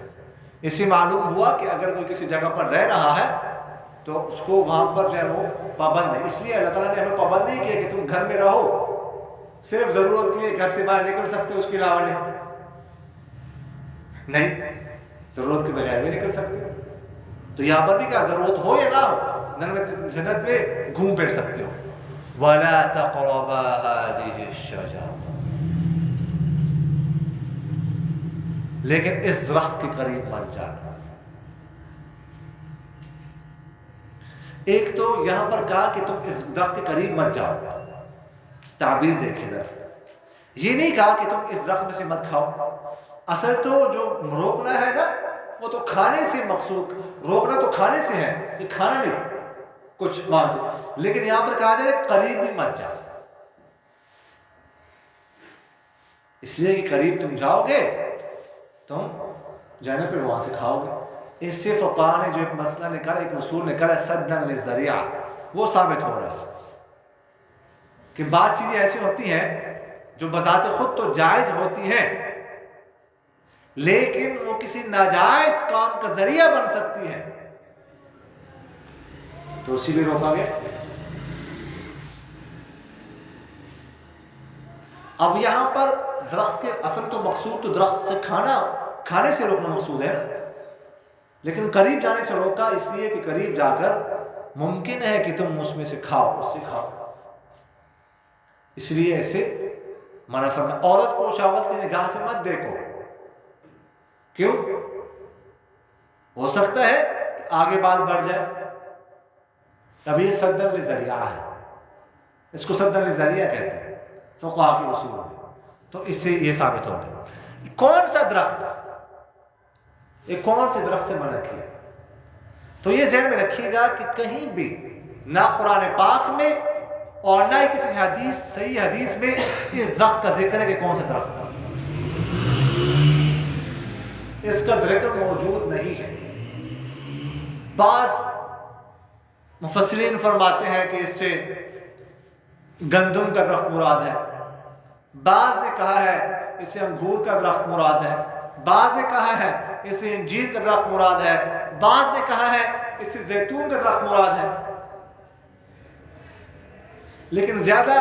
اس سے معلوم ہوا کہ اگر کوئی کسی جگہ پر رہ رہا ہے تو اس کو وہاں پر جو ہے وہ پابند ہے. اس لیے اللہ تعالیٰ نے ہمیں پابند نہیں کیا کہ تم گھر میں رہو، صرف ضرورت کے لیے گھر سے باہر نکل سکتے ہو، اس کے علاوہ نہیں، ضرورت کے بغیر بھی نکل سکتے ہو. تو یہاں پر بھی کیا ضرورت ہو یا نہ ہو جنت میں گھوم پھر سکتے ہو. وَلَا تَقْرَبَا هَٰذِهِ الشَّجَرَةَ، لیکن اس درخت کے قریب مت جانا. ایک تو یہاں پر کہا کہ تم اس درخت کے قریب مت جاؤ، تعبیر دیکھیں ذرا. یہ نہیں کہا کہ تم اس درخت میں سے مت کھاؤ. اصل تو جو روکنا ہے نا وہ تو کھانے سے مقصود، روکنا تو کھانے سے ہے، یہ کھانا نہیں کچھ وہاں سے. لیکن یہاں پر کہا جائے قریب بھی مت جاؤ، اس لیے کہ قریب تم جاؤ گے تم جانے پہ وہاں سے کھاؤ گے۔ اس سے فقہاء نے جو ایک مسئلہ نکالا، ایک اصول نکالا سدًا للذریعہ، وہ ثابت ہو رہا ہے کہ بعض چیزیں ایسی ہوتی ہیں جو بذات خود تو جائز ہوتی ہیں لیکن وہ کسی ناجائز کام کا ذریعہ بن سکتی ہیں، تو اسی بھی روکا گیا۔ اب یہاں پر درخت کے اصل تو مقصود تو درخت سے کھانے سے روکنا مقصود ہے نا، لیکن قریب جانے سے روکا اس لیے کہ قریب جا کر ممکن ہے کہ تم اس میں سے کھاؤ، اس سے کھاؤ، اس لیے ایسے منع فرمایا۔ عورت کو شہوت کی نگاہ سے مت دیکھو، کیوں؟ ہو سکتا ہے کہ آگے بال بڑھ جائے، اب یہ سدًا للذریعہ ہے، اس کو سدًا للذریعہ کہتے ہیں فقہاء کے اصول میں، تو اس سے یہ ثابت ہو گیا۔ کون سا درخت، یہ کون سے درخت سے منع کیا؟ تو یہ ذہن میں رکھیے گا کہ کہیں بھی نہ قرآن پاک میں اور نہ ہی کسی صحیح حدیث میں اس درخت کا ذکر ہے کہ کون سا درخت تھا، اس کا ذکر موجود نہیں ہے۔ بعض مفسرین فرماتے ہیں کہ اس سے گندم کا درخت مراد ہے، بعض نے کہا ہے اس سے انگور کا درخت مراد ہے، بعض نے کہا ہے اس سے انجیر کا درخت مراد ہے، بعض نے کہا ہے اس سے زیتون کا درخت مراد ہے، لیکن زیادہ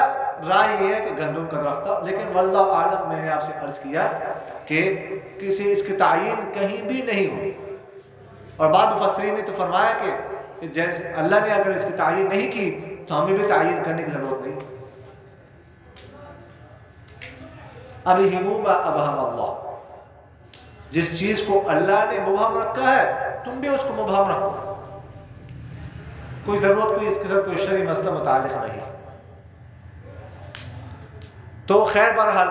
رائے یہ ہے کہ گندم کا درخت تھا۔ لیکن واللہ اعلم، میں نے آپ سے عرض کیا کہ کسی اس کی تعین کہیں بھی نہیں ہوئی، اور بعض مفسرین نے تو فرمایا کہ جیسے اللہ نے اگر اس کی تعین نہیں کی تو ہمیں بھی تعین کرنے کی ضرورت نہیں۔ ابہموا ما ابہم اللہ، جس چیز کو اللہ نے مبہم رکھا ہے تم بھی اس کو مبہم رکھو، کوئی ضرورت کوئی اس کے ساتھ کوئی شرعی مسئلہ متعلق نہیں۔ تو خیر بہرحال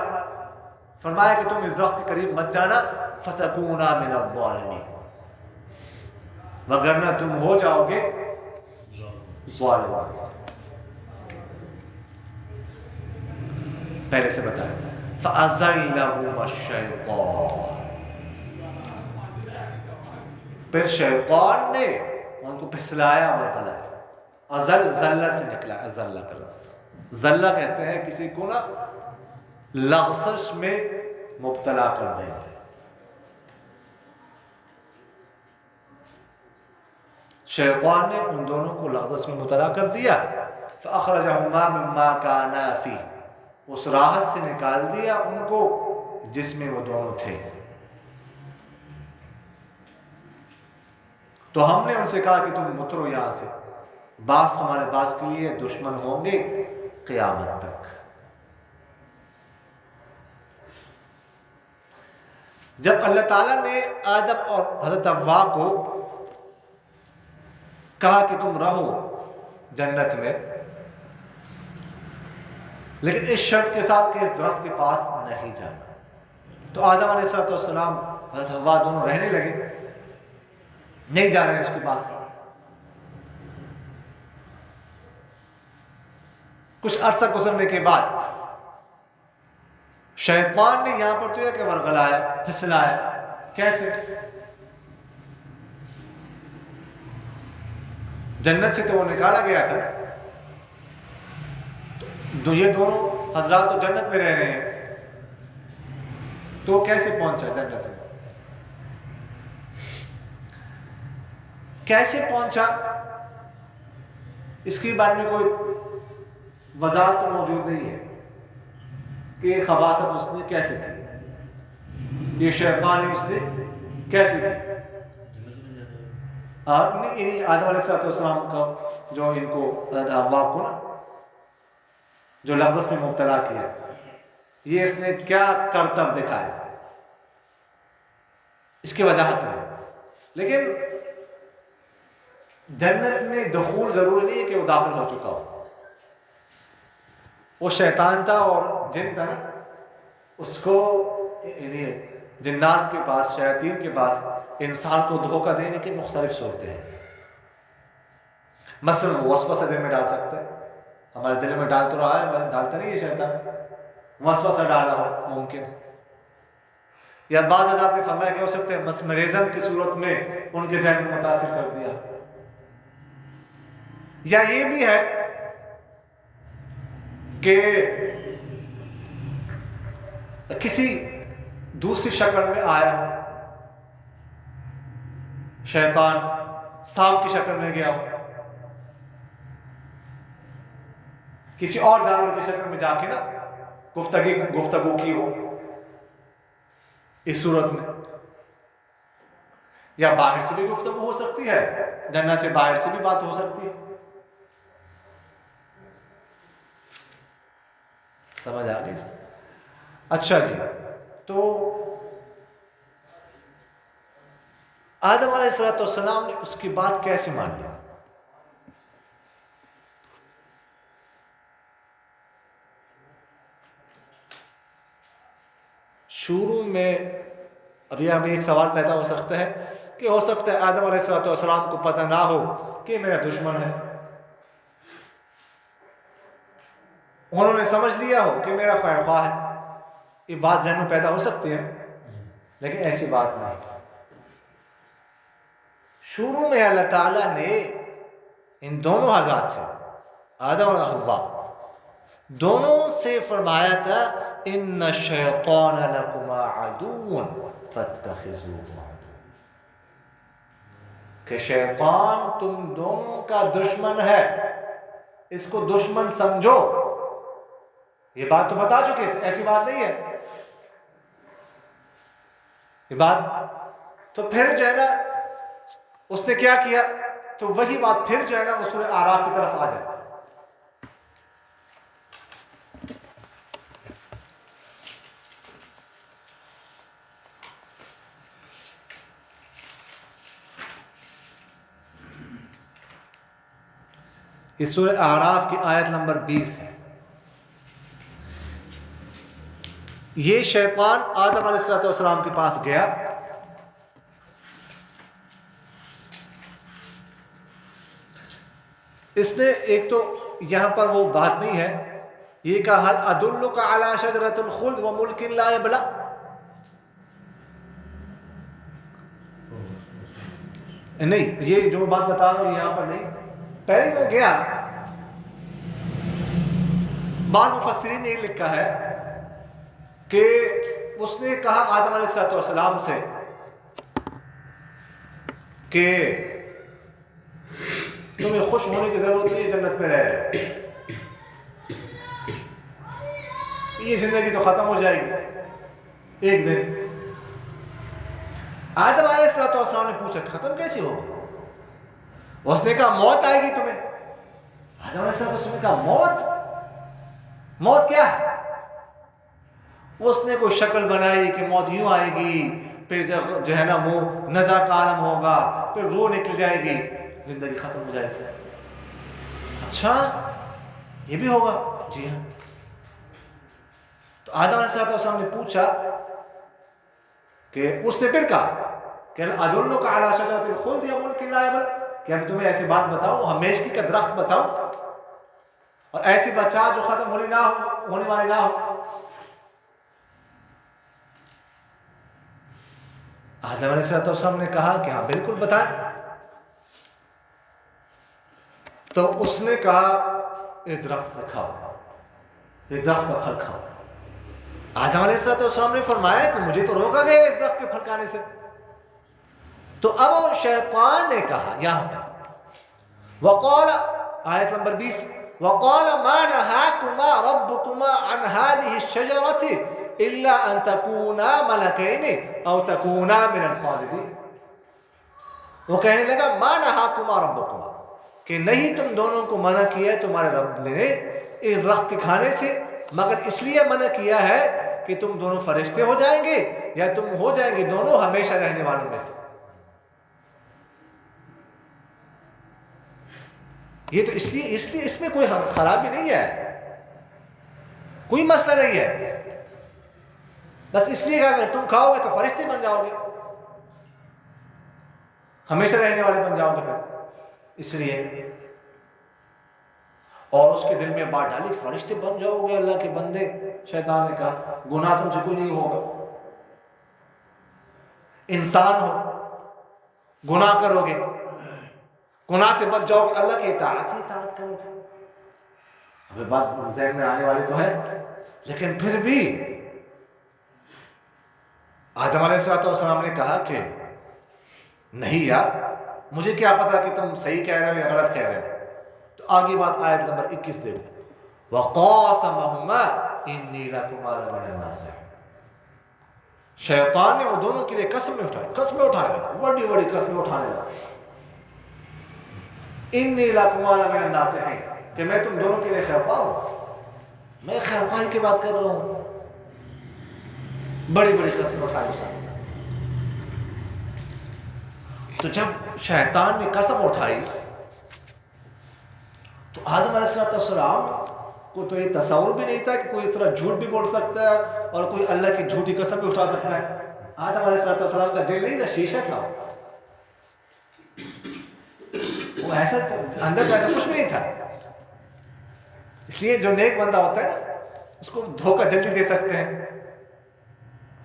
فرمایا کہ تم اس درخت کے قریب مت جانا، فتکونا من الظالمین، وگرنہ تم ہو جاؤ گے ظالموں سے۔ پہلے سے بتائیں فَأَزَلَّهُمَا الشَّيْطَانُ، پھر شیطان نے ان کو پھسلایا اور غلایا۔ ازل زلہ سے نکلا، ازلہ کا لفظ، زلہ کہتے ہیں کسی کو نا لغزش میں مبتلا کر دیتے ہیں۔ شیطان نے ان دونوں کو لغزش میں مبتلا کر دیا، فَأَخْرَجَهُمَا مِمَّا كَانَا فِيهِ، اس راحت سے نکال دیا ان کو جس میں وہ دونوں تھے۔ تو ہم نے ان سے کہا کہ تم اترو یہاں سے، بعض تمہارے بعض کے لیے دشمن ہوں گے قیامت تک۔ جب اللہ تعالیٰ نے آدم اور حضرت حوا کو کہا کہ تم رہو جنت میں، لیکن اس شرط کے ساتھ کہ اس درخت کے پاس نہیں جانا، تو آدم علیہ السلام حضرت حوا دونوں رہنے لگے، نہیں جا رہے اس کے پاس۔ کچھ عرصہ گزرنے کے بعد شیطان نے یہاں پر تو یہ کہ ورغلایا، پھسلایا۔ کیسے؟ جنت سے تو وہ نکالا گیا تھا، تو یہ دونوں حضرات تو جنت میں رہ رہے ہیں، تو کیسے پہنچا جنت میں؟ کیسے پہنچا اس کے بارے میں کوئی وضاحت تو موجود نہیں ہے کہ خباثت اس نے کیسے کی، یہ شیطان ہے اس نے کیسے کی۔ آدم علیہ السلام کا جو ان کو حوا کو نا جو لغزش میں مبتلا کیا، یہ اس نے کیا کرتب دکھایا، اس کی وضاحت نہیں۔ لیکن جنت میں دخول ضروری نہیں ہے کہ وہ داخل ہو چکا ہو، وہ شیطان تھا اور جن تھا نا، اس کو جنات کے پاس، شیاطین کے پاس انسان کو دھوکہ دینے کی مختلف صورتیں ہیں۔ مثلا وہ وسوسہ دل میں ڈال سکتا ہے، ہمارے دل میں ڈال تو رہا ہے، ڈالتا نہیں ہے شیطان، وسوسہ ڈالا ہو ممکن، یا بعض حضرات نے فرمایا کہ ہو سکتا ہے مسمرزم کی صورت میں ان کے ذہن کو متاثر کر دیا، یا یہ بھی ہے کہ کسی دوسری شکل میں آیا ہو، شیطان سانپ کی شکل میں گیا ہو، کسی اور جانور کی شکل میں جا کے نا گفتگو کی ہو اس صورت میں، یا باہر سے بھی گفتگو ہو سکتی ہے، جنت سے باہر سے بھی بات ہو سکتی ہے، سمجھ آ گئی؟ اچھا جی، تو آدم علیہ السلام نے اس کی بات کیسے مان لی؟ شروع میں ابھی ہمیں ایک سوال پیدا ہو سکتا ہے کہ ہو سکتا ہے آدم علیہ السلام کو پتہ نہ ہو کہ میرا دشمن ہے، انہوں نے سمجھ لیا ہو کہ میرا خیر خواہ ہے، یہ بات ذہن میں پیدا ہو سکتی ہے، لیکن ایسی بات نہیں۔ شروع میں اللہ تعالیٰ نے ان دونوں حضرات سے، آدم اور حوا دونوں سے فرمایا تھا ان الشیطان لکما عدو فاتخذوہ، کہ شیطان تم دونوں کا دشمن ہے، اس کو دشمن سمجھو۔ یہ بات تو بتا چکے تھے، ایسی بات نہیں ہے یہ بات، تو پھر جو ہے نا اس نے کیا کیا، تو وہی بات پھر جو ہے نا وہ سورہ اعراف کی طرف آ جائے۔ اس سورہ اعراف کی آیت نمبر 20 ہے۔ یہ شیطان آدم علیہ السلام کے پاس گیا، اس نے ایک تو یہاں پر وہ بات نہیں ہے، یہ کہا هل ادلک علی شجرۃ الخلد وملک لا یبلی، نہیں یہ جو بات بتا رہا ہوں یہاں پر نہیں، پہلے وہ گیا، بعض مفسرین نے یہ لکھا ہے کہ اس نے کہا آدم علیہ السلام سے کہ تمہیں خوش ہونے کی ضرورت نہیں ہے، جنت میں رہ، یہ زندگی تو ختم ہو جائے گی ایک دن۔ آدم علیہ السلام نے پوچھا ختم کیسے ہوگی؟ اس نے کہا موت آئے گی تمہیں۔ آدم علیہ السلام نے کہا موت کیا ہے؟ اس نے کوئی شکل بنائی کہ موت یوں آئے گی، پھر جو ہے نا وہ نزع کا عالم ہوگا، پھر روح نکل جائے گی، زندگی ختم ہو جائے گی۔ اچھا یہ بھی ہوگا؟ جی ہاں۔ تو آدم علیہ السلام نے پوچھا کہ اس نے پھر کہا کہ ادلک علی شجرۃ الخلد یا ملک لا یبلی، کہ ہم تمہیں ایسی بات بتاؤں، ہمیشگی کا درخت بتاؤں اور ایسی بچہ جو ختم ہونے والی نہ ہو۔ آدم علیہ السلام نے کہا کہ ہاں بالکل بتائیں۔ تو اس نے کہا اس درخت سے کھاؤ، اس درخت کا پھل کھاؤ۔ آدم علیہ السلام نے فرمایا کہ مجھے تو روکا گیا اس درخت کے پھل کھانے سے۔ تو اب شیطان نے کہا یہاں پر وقال، آیت نمبر 20، وقال ما نهاكما ربكما عن هذه الشجرة الا ان تكونا ملكين او تكونا من الخالدين۔ وہ کہنے لگا ما نهاكما ربكما، کہ نہیں تم دونوں کو منع کیا ہے تمہارے رب نے اس درخت کے کھانے سے، مگر اس لیے منع کیا ہے کہ تم دونوں فرشتے ہو جائیں گے یا تم ہو جائیں گے دونوں ہمیشہ رہنے والوں میں سے۔ یہ تو اس لیے اس میں کوئی خرابی نہیں ہے، کوئی مسئلہ نہیں ہے، بس اس لیے کہ اگر تم کھاؤ گے تو فرشتے بن جاؤ گے، ہمیشہ رہنے والے بن جاؤ گے پھر، اس لیے اور اس کے دل میں بات ڈالی کہ فرشتے بن جاؤ گے اللہ کے بندے. شیطان نے کہا گناہ تم سے کوئی نہیں ہوگا, انسان ہو, گناہ کرو گے, گناہ سے بچ جاؤ گے, اللہ کی اطاعت ہی اطاعت کرو گے. ابھی بات ذہن میں آنے والی تو ہے, لیکن پھر بھی آدم علیہ السلام نے کہا کہ نہیں یار, مجھے کیا پتا کہ تم صحیح کہہ رہے ہو یا غلط کہہ رہے ہو. تو آگے بات آیت نمبر 21 دیکھو. وَقَاسَمَهُمَا إِنِّي لَكُمَا لَمِنَ النَّاصِحِينَ. شیطان نے وہ دونوں کے لیے قسمیں اٹھانے لگا, بڑی بڑی قسمیں اٹھانے لگا. إِنِّي لَكُمَا لَمِنَ النَّاصِحِينَ, کہ میں تم دونوں کے لیے خیرخواہ ہوں, میں خیرخواہی کی بات کر رہا ہوں. بڑی بڑی قسمیں اٹھائی. تو جب شیطان نے قسم اٹھائی تو آدم علیہ السلام کو تو یہ تصور بھی نہیں تھا کہ کوئی اس طرح جھوٹ بھی بول سکتا ہے اور کوئی اللہ کی جھوٹی قسم بھی اٹھا سکتا ہے. آدم علیہ السلام کا دل نہیں تھا, شیشہ تھا وہ, ایسا اندر تو ایسا کچھ بھی نہیں تھا. اس لیے جو نیک بندہ ہوتا ہے نا اس کو دھوکہ جلدی دے سکتے ہیں,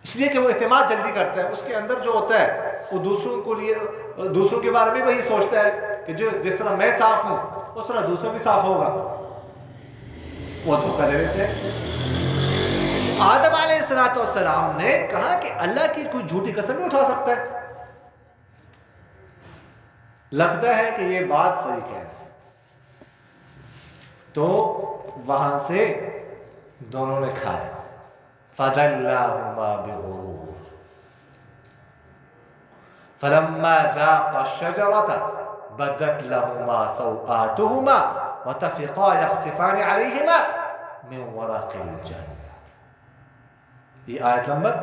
اس لیے کہ وہ اعتماد جلدی کرتا ہے. اس کے اندر جو ہوتا ہے وہ دوسروں کے بارے میں وہی سوچتا ہے کہ جس طرح میں صاف ہوں اس طرح دوسروں بھی صاف ہوگا, وہ دھوکہ دے دیتے ہیں. آدم علیہ السلام نے کہا کہ اللہ کی کوئی جھوٹی قسم نہیں اٹھا سکتا ہے. لگتا ہے کہ یہ بات صحیح کہہ رہے ہیں. تو وہاں سے دونوں نے کھایا. فَدَلَّاهُمَا بِغُرُورٍ فَلَمَّا ذَاقَا الشَّجَرَةَ بَدَتْ لَهُمَا سَوْآتُهُمَا وَطَفِقَا يَخْصِفَانِ عَلَيْهِمَا مِنْ وَرَقِ الْجَنَّةِ. یہ آیت نمبر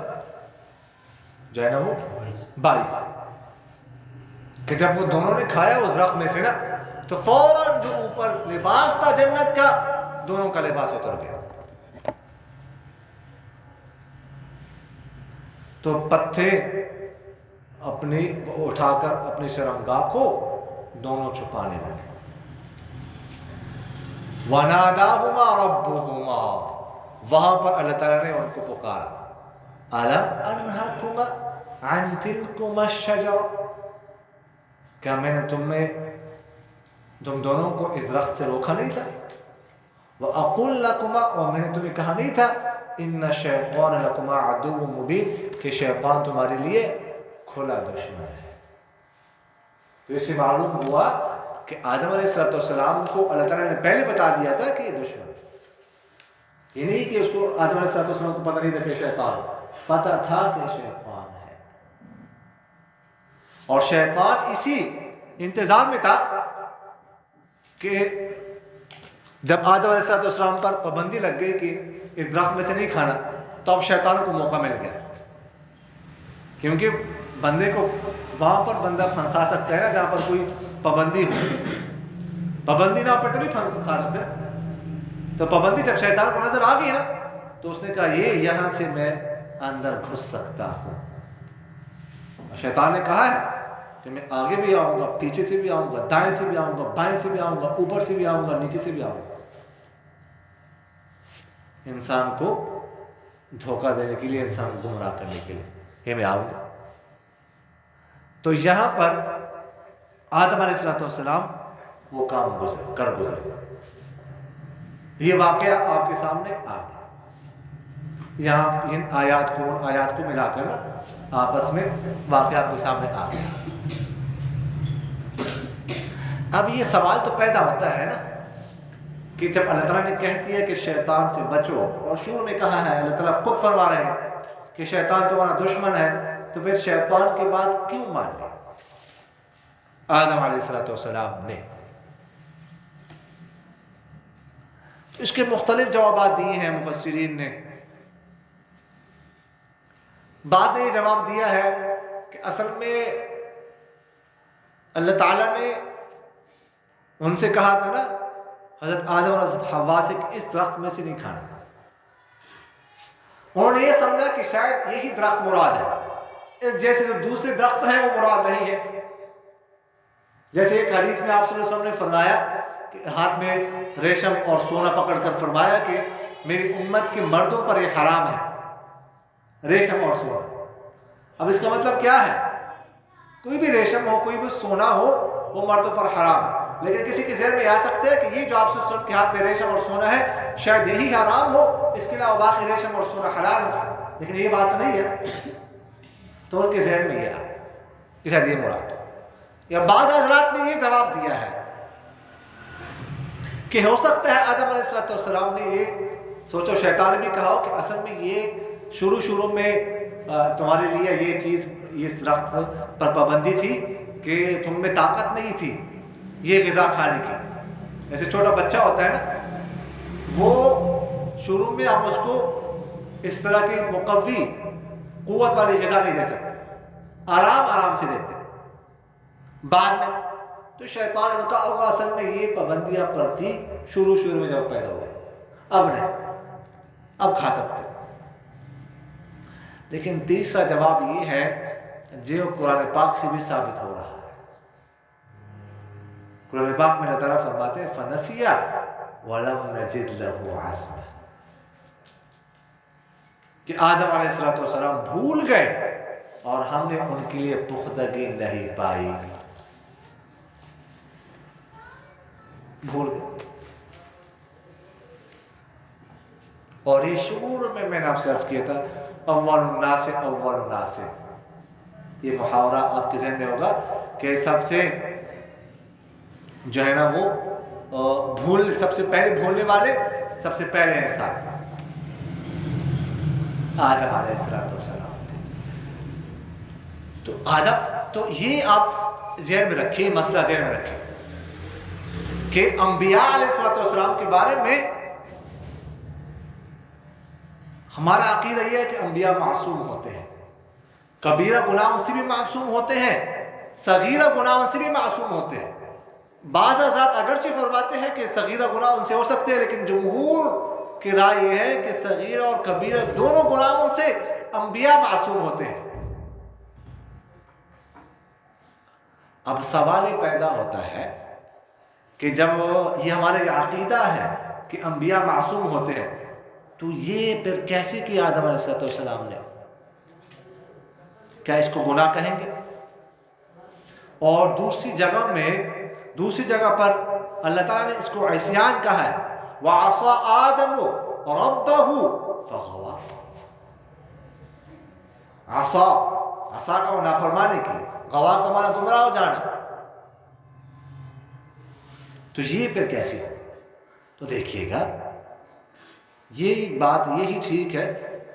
جو ہے نا وہ 22, کہ جب وہ دونوں نے کھایا اس درخت میں سے نا تو فوراً جو اوپر لباس تھا جنت کا, دونوں کا لباس اتر گیا. تو پتھے اپنی اٹھا کر اپنی شرمگاہ کو دونوں چھپانے لگے. وَنَادَاهُمَا رَبُّهُمَا, وہاں پر اللہ تعالیٰ نے ان کو پکارا. أَلَمْ أَنْهَكُمَا عَنْ تِلْكُمَا الشَّجَرَةِ, کیا میں نے تم دونوں کو اس درخت سے روکا نہیں تھا. وَأَقُلْ لَكُمَا, اور میں نے تمہیں کہا نہیں تھا إِنَّ الشَّيْطَانَ لَكُمَا عَدُوٌّ مُبِينٌ, کہ شیطان تمہارے لیے کھلا دشمن ہے. تو اس سے معلوم ہوا کہ آدم علیہ السلام کو اللہ تعالیٰ نے پہلے بتا دیا تھا کہ یہ دشمن ہے. یہ نہیں کہ اس کو آدم علیہ السلام کو پتہ نہیں تھا کہ شیطان, پتہ تھا کہ شیطان ہے. اور شیطان اسی انتظام میں تھا کہ جب آدم علیہ السلام پر پابندی لگ گئی کہ اس درخت میں سے نہیں کھانا, تو اب شیطان کو موقع مل گیا. کیونکہ بندے کو وہاں پر بندہ پھنسا سکتا ہے نا جہاں پر کوئی پابندی ہو. پابندی نہ پر تو نہیں پھنسا سکتے. تو پابندی جب شیطان کو نظر آ گئی نا تو اس نے کہا یہ یہاں سے میں اندر گھس سکتا ہوں. شیطان نے کہا ہے کہ میں آگے بھی آؤں گا, پیچھے سے بھی آؤں گا, دائیں سے بھی آؤں گا, بائیں سے بھی آؤں گا, اوپر سے بھی آؤں گا, نیچے سے بھی آؤں گا. انسان کو دھوکہ دینے کے لیے, انسان کو گمراہ کرنے کے لیے یہ میں آؤں گا. تو یہاں پر آدم علیہ السلام وہ کام گزر. یہ واقعہ آپ کے سامنے آ گیا. یہاں ان آیات کو ملا کر نا آپس میں واقعہ آپ کے سامنے آ گیا. اب یہ سوال تو پیدا ہوتا ہے نا کہ جب اللہ تعالیٰ نے کہہ دیا کہ شیطان سے بچو, اور شروع میں کہا ہے, اللہ تعالیٰ خود فرما رہے ہیں کہ شیطان تمہارا دشمن ہے, تو پھر شیطان کی بات کیوں مان لی آدم علیہ السلام نے؟ اس کے مختلف جوابات دیے ہیں مفسرین نے. بعد نے یہ جواب دیا ہے کہ اصل میں اللہ تعالیٰ نے ان سے کہا تھا نا حضرت آدم اور حضرت حوا سے کہ اس درخت میں سے نہیں کھانا. انہوں نے یہ سمجھا کہ شاید یہی درخت مراد ہے, جیسے جو دوسرے درخت ہیں وہ مراد نہیں ہے. جیسے ایک حدیث میں آپ صلی اللہ علیہ وسلم نے فرمایا کہ ہاتھ میں ریشم اور سونا پکڑ کر فرمایا کہ میری امت کے مردوں پر یہ حرام ہے، ریشم اور سونا۔ اب اس کا مطلب کیا ہے؟ کوئی بھی ریشم ہو، کوئی بھی سونا ہو، وہ مردوں پر حرام ہے۔ لیکن کسی کے ذہن میں آ سکتے ہیں کہ یہ جو آپ صلی اللہ علیہ وسلم کے ہاتھ میں ریشم اور سونا ہے شاید یہی حرام ہو، اس کے علاوہ باقی ریشم اور سونا حلال ہو، لیکن یہ بات تو نہیں ہے۔ تو ان کے ذہن میں یہ آیا کہ شاید یہ مراد ہو، یا بعض حضرات نے یہ جواب دیا ہے کہ ہو سکتا ہے آدم علیہ السلام نے یہ سوچو، شیطان نے بھی کہا ہو کہ اصل میں یہ شروع میں تمہارے لیے یہ چیز، یہ درخت پر پابندی تھی کہ تم میں طاقت نہیں تھی یہ غذا کھانے کی۔ جیسے چھوٹا بچہ ہوتا ہے نا، وہ شروع میں ہم اس کو اس طرح کی مقوی قوت والی غذا نہیں دے سکتے، آرام سے دیتے ہیں۔ بعد میں تو شیطان ان کا ہوگا اصل میں یہ پابندیاں پر تھی شروع میں جب پیدا ہوئے، اب نہیں، اب کھا سکتے۔ لیکن تیسرا جواب یہ ہے جو قرآن پاک سے بھی ثابت ہو رہا ہے۔ قرآن پاک میں اللہ تعالیٰ فرماتے ہیں فَنَسِيَ وَلَمْ نَجِدْ لَهُ عَزْمًا، کہ آدم علیہ السلام بھول گئے اور ہم نے ان کے لیے پختگی نہیں پائی، بھول گئے۔ اور یہ شعور میں نے آپ سے عرض کیا تھا اول الناس اول الناس، یہ محاورہ آپ کے ذہن میں ہوگا کہ سب سے جو ہے نا وہ سب سے پہلے بھولنے والے سب سے پہلے انسان آدم علیہ السلام تھے۔ تو آدم، تو یہ آپ ذہن میں رکھیں، مسئلہ ذہن میں رکھیں کہ انبیاء علیہ السلام کے بارے میں ہمارا عقیدہ یہ ہے کہ انبیاء معصوم ہوتے ہیں، کبیرہ گناہوں سے بھی معصوم ہوتے ہیں، صغیرہ گناہوں سے بھی معصوم ہوتے ہیں۔ بعض حضرات اگرچہ فرماتے ہیں کہ صغیرہ گناہ ان سے ہو سکتے ہیں، لیکن جمہور کی رائے یہ ہے کہ صغیرہ اور کبیرہ دونوں گناہوں سے انبیاء معصوم ہوتے ہیں۔ اب سوال یہ پیدا ہوتا ہے کہ جب یہ ہمارے عقیدہ ہے کہ انبیاء معصوم ہوتے ہیں، تو یہ پھر کیسے کیا آدم علیہ السلام نے؟ کیا اس کو گناہ کہیں گے؟ اور دوسری جگہ پر اللہ تعالیٰ نے اس کو عصیان کہا ہے، وَعَصَىٰ آدَمُ رَبَّهُ فَغَوَىٰ۔ عصا کا وہ نافرمانی کی، غوا کا معنی گمراہ ہو جانا۔ تو یہ پھر کیسے ہے؟ تو دیکھیے گا، یہ بات یہی ٹھیک ہے،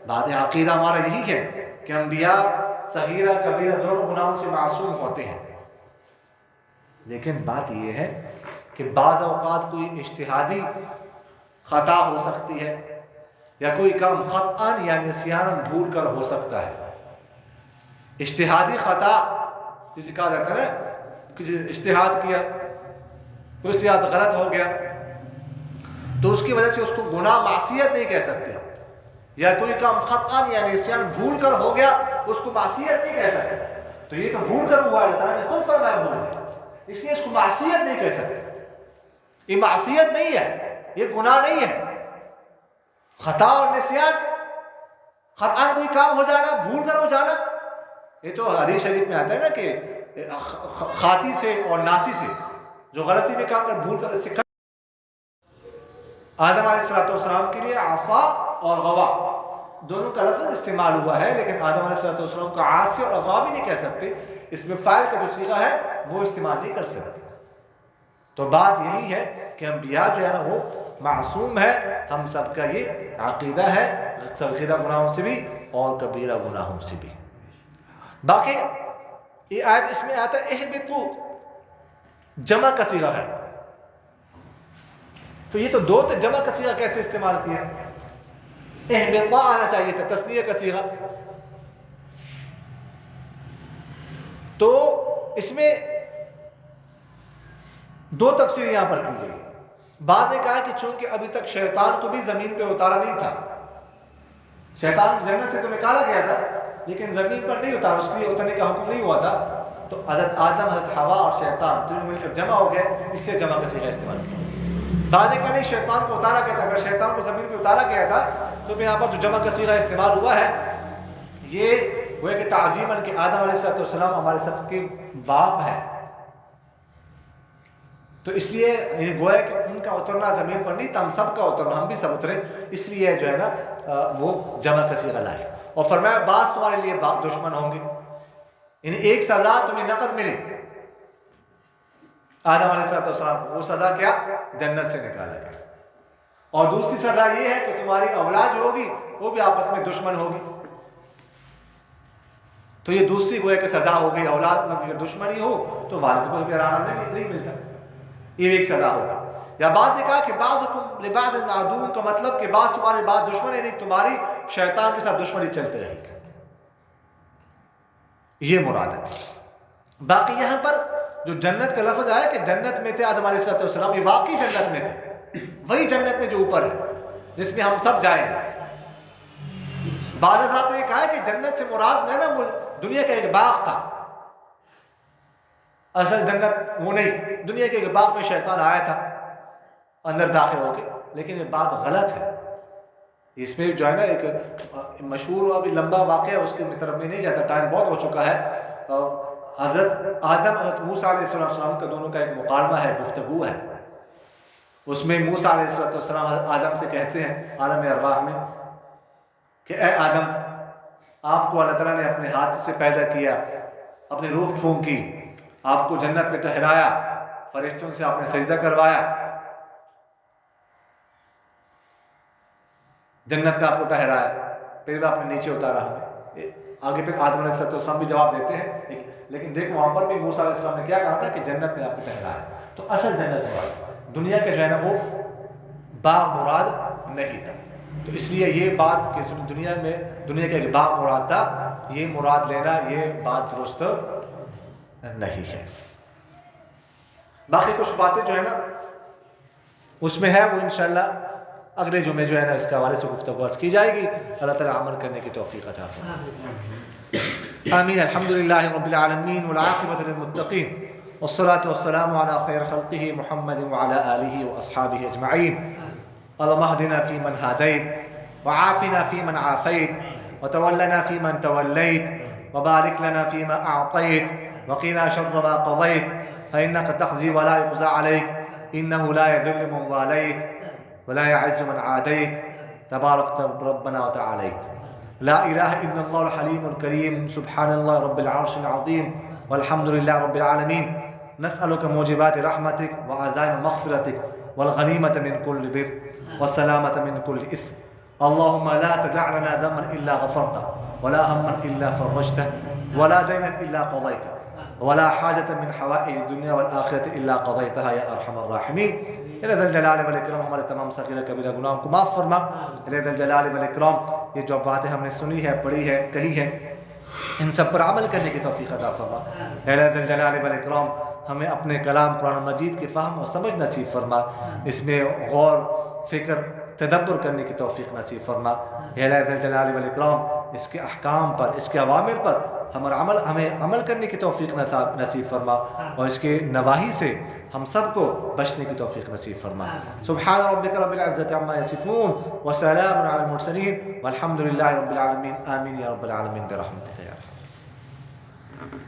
بات عقیدہ ہمارا یہی ہے کہ انبیاء صغیرہ کبیرہ دونوں گناہوں سے معصوم ہوتے ہیں۔ لیکن بات یہ ہے کہ بعض اوقات کوئی اجتہادی خطا ہو سکتی ہے، یا کوئی کام خطأً یا نسیاناً بھول کر ہو سکتا ہے۔ اجتہادی خطا جسے کہا جاتا ہے نا، کسی اجتہاد کیا، کوئی اجتہاد غلط ہو گیا، تو اس کی وجہ سے اس کو گناہ معصیت نہیں کہہ سکتے، یا کوئی کام خطأً یا نسیان بھول کر ہو گیا اس کو معصیت نہیں کہہ سکتے۔ تو یہ تو بھول کر ہوا، اللہ تعالیٰ نے خود فرمایا بھول گیا، اس لیے اس کو معصیت نہیں کہہ سکتے۔ یہ معصیت نہیں ہے، یہ گناہ نہیں ہے۔ خطا اور نسیان، خطأً کوئی کام ہو جانا، بھول کر ہو جانا، یہ تو حدیث شریف میں آتا ہے نا کہ خاطی سے اور ناسی سے، جو غلطی میں کام کر بھول کر اس سے کر۔ آدم علیہ السلام کے لیے عصا اور غوا دونوں کا لفظ استعمال ہوا ہے، لیکن آدم علیہ السلام کا عاصی اور غاوی نہیں کہہ سکتے، اس میں فاعل کا جو صیغہ ہے وہ استعمال نہیں کر سکتے۔ تو بات یہی ہے کہ انبیاء جو ہے نا وہ معصوم ہے، ہم سب کا یہ عقیدہ ہے، صغیرہ گناہوں سے بھی اور کبیرہ گناہوں سے بھی۔ باقی یہ آیت اس میں آتا ہے اہبطوا، جمع کا صیغہ ہے، تو یہ تو دو تھے، جمع کا صیغہ کیسے استعمال کیا؟ اہبطا آنا چاہیے تھا، تثنیہ کا صیغہ۔ تو اس میں دو تفسیر یہاں پر کی گئی۔ بعض نے کہا کہ چونکہ ابھی تک شیطان کو بھی زمین پہ اتارا نہیں تھا، شیطان جنت سے تو نکالا گیا تھا لیکن زمین پر نہیں اتارا، اس کے لیے اترنے کا حکم نہیں ہوا تھا، تو حضرت آدم، حضرت حوا اور شیطان دونوں مل کر جمع ہو گئے، اس لیے جمع کا صیغہ استعمال کیا۔ بعض کا نہیں شیطان کو اتارا گیا تھا. اگر شیطان کو زمین پہ اتارا گیا تھا تو یہاں پر جو جمع کا صیغہ استعمال ہوا ہے یہ وہ کہ تعظیماً کہ آدم علیہ السلام ہمارے سب کے باپ ہیں. تو اس لیے گویا کہ ان کا اترنا زمین پر نہیں تھا, ہم سب کا اترنا, ہم بھی سب اترے, اس لیے جو ہے نا وہ جمع کا صیغہ لائے. اور فرمایا بعض تمہارے لیے دشمن ہوں گے. ایک سزا تمہیں نقد ملی آدم علیہ السلام کو, وہ سزا کیا؟ جنت سے نکالا گیا. اور دوسری سزا یہ ہے کہ تمہاری اولاد جو ہوگی وہ بھی آپس میں دشمن ہوگی. تو یہ دوسری گویا کہ سزا ہوگی. اولاد میں اگر دشمنی ہو تو والد کو پیار آرام نہیں ملتا, یہ ایک سزا ہوگا. یا بعض نے کہا کہ بعضکم لبعض عدو کا مطلب کہ بعض تمہارے بعض دشمن ہے, نہیں تمہاری شیطان کے ساتھ دشمنی چلتے رہے گی, یہ مراد ہے. باقی یہاں پر جو جنت کا لفظ آیا کہ جنت میں تھے آدم علیہ السلام, یہ واقعی جنت میں تھے, وہی جنت میں جو اوپر ہے جس میں ہم سب جائیں گے. بعض حضرات نے کہا کہ جنت سے مراد ہے نا وہ دنیا کا ایک باغ تھا, اصل جنت وہ نہیں. دنیا کے ایک باغ میں شیطان آیا تھا اندر داخل ہو کے, لیکن یہ بات غلط ہے. اس میں جو ہے نا ایک مشہور اور ابھی لمبا واقعہ ہے, اس کے طرف میں نہیں جاتا, ٹائم بہت ہو چکا ہے. حضرت آدم حضرت موسیٰ علیہ السلام کا دونوں کا ایک مکالمہ ہے, گفتگو ہے. اس میں موسیٰ علیہ السلام آدم سے کہتے ہیں عالم ارواح میں کہ اے آدم, آپ کو اللہ تعالیٰ نے اپنے ہاتھ سے پیدا کیا, اپنی روح پھونکی, آپ کو جنت میں ٹھہرایا, فرشتوں سے آپ نے سجدہ کروایا, جنت میں آپ کو ٹھہرایا, پھر بھی آپ نے نیچے اتارا ہمیں. آگے پھر آدم علیہ السلام بھی جواب دیتے ہیں, لیکن دیکھو وہاں پر بھی موسیٰ علیہ السلام نے کیا کہا تھا کہ جنت میں آپ کو ٹھہرایا. تو اصل جنت مراد, دنیا کے جو ہے نا وہ باغ مراد نہیں تھا. تو اس لیے یہ بات کہ دنیا میں دنیا کا ایک باغ مراد تھا, یہ مراد لینا یہ بات درست نہیں ہے. باقی کچھ باتیں جو ہے نا اس میں ہے وہ انشاءاللہ اگلے جمعے جو ہے نا اس کے حوالے سے گفتگو عرض کی جائے گی. اللہ تعالیٰ عمل کرنے کی توفیق عطا فرمائے. آمین. الحمدللہ رب العالمین والعاقبۃ للمتقین والصلاة والسلام على خیر خلقہ محمد وعلى آلہ واصحابہ اجمعین. اللهم اهدنا فيمن هديت وعافنا فيمن عافيت وتولنا فيمن توليت وبارك لنا فيما أعطيت وقنا شر ما قضيت فإنك تقضي ولا يقضى عليك إنه لا يذل من واليت ولا يعز من عاديت تبارك ربنا وتعاليت. لا إله إلا الله الحليم الكريم سبحان الله رب العرش العظيم والحمد لله رب العالمين. نسألك موجبات رحمتك وعزائم مغفرتك والغنيمة من كل بر والسلامة من كل إثم. اللهم لا تدع لنا ذنبا إلا غفرته ولا هما إلا فرجته ولا دينا إلا قضيته ولا حاجة من حوائج الدنيا والآخرة إلا قضيتها يا أرحم الراحمين. الہ ذی الجلال والاکرام ہمارے تمام صغیرہ کبیرہ گناہوں کو معاف فرما. الہ ذی الجلال والاکرام یہ جو باتیں ہم نے سنی ہے, پڑھی ہے, کہی ہے, ان سب پر عمل کرنے کی توفیق عطا فرما. الہ ذی الجلال والاکرام ہمیں اپنے کلام قرآن مجید کی فہم اور سمجھ نصیب فرما, اس میں غور فکر تدبر کرنے کی توفیق نصیب فرما. الہ ذی الجلال والاکرام اس کے احکام پر, اس کے اوامر پر ہمیں عمل کرنے کی توفیق نصیب فرما, اور اس کے نواہی سے ہم سب کو بچنے کی توفیق نصیب فرما. سبحان ربک رب العزت عما یصفون وسلام علی المرسلین والحمد للہ رب العالمین. آمین یا رب العالمین برحمتک یا ارحم.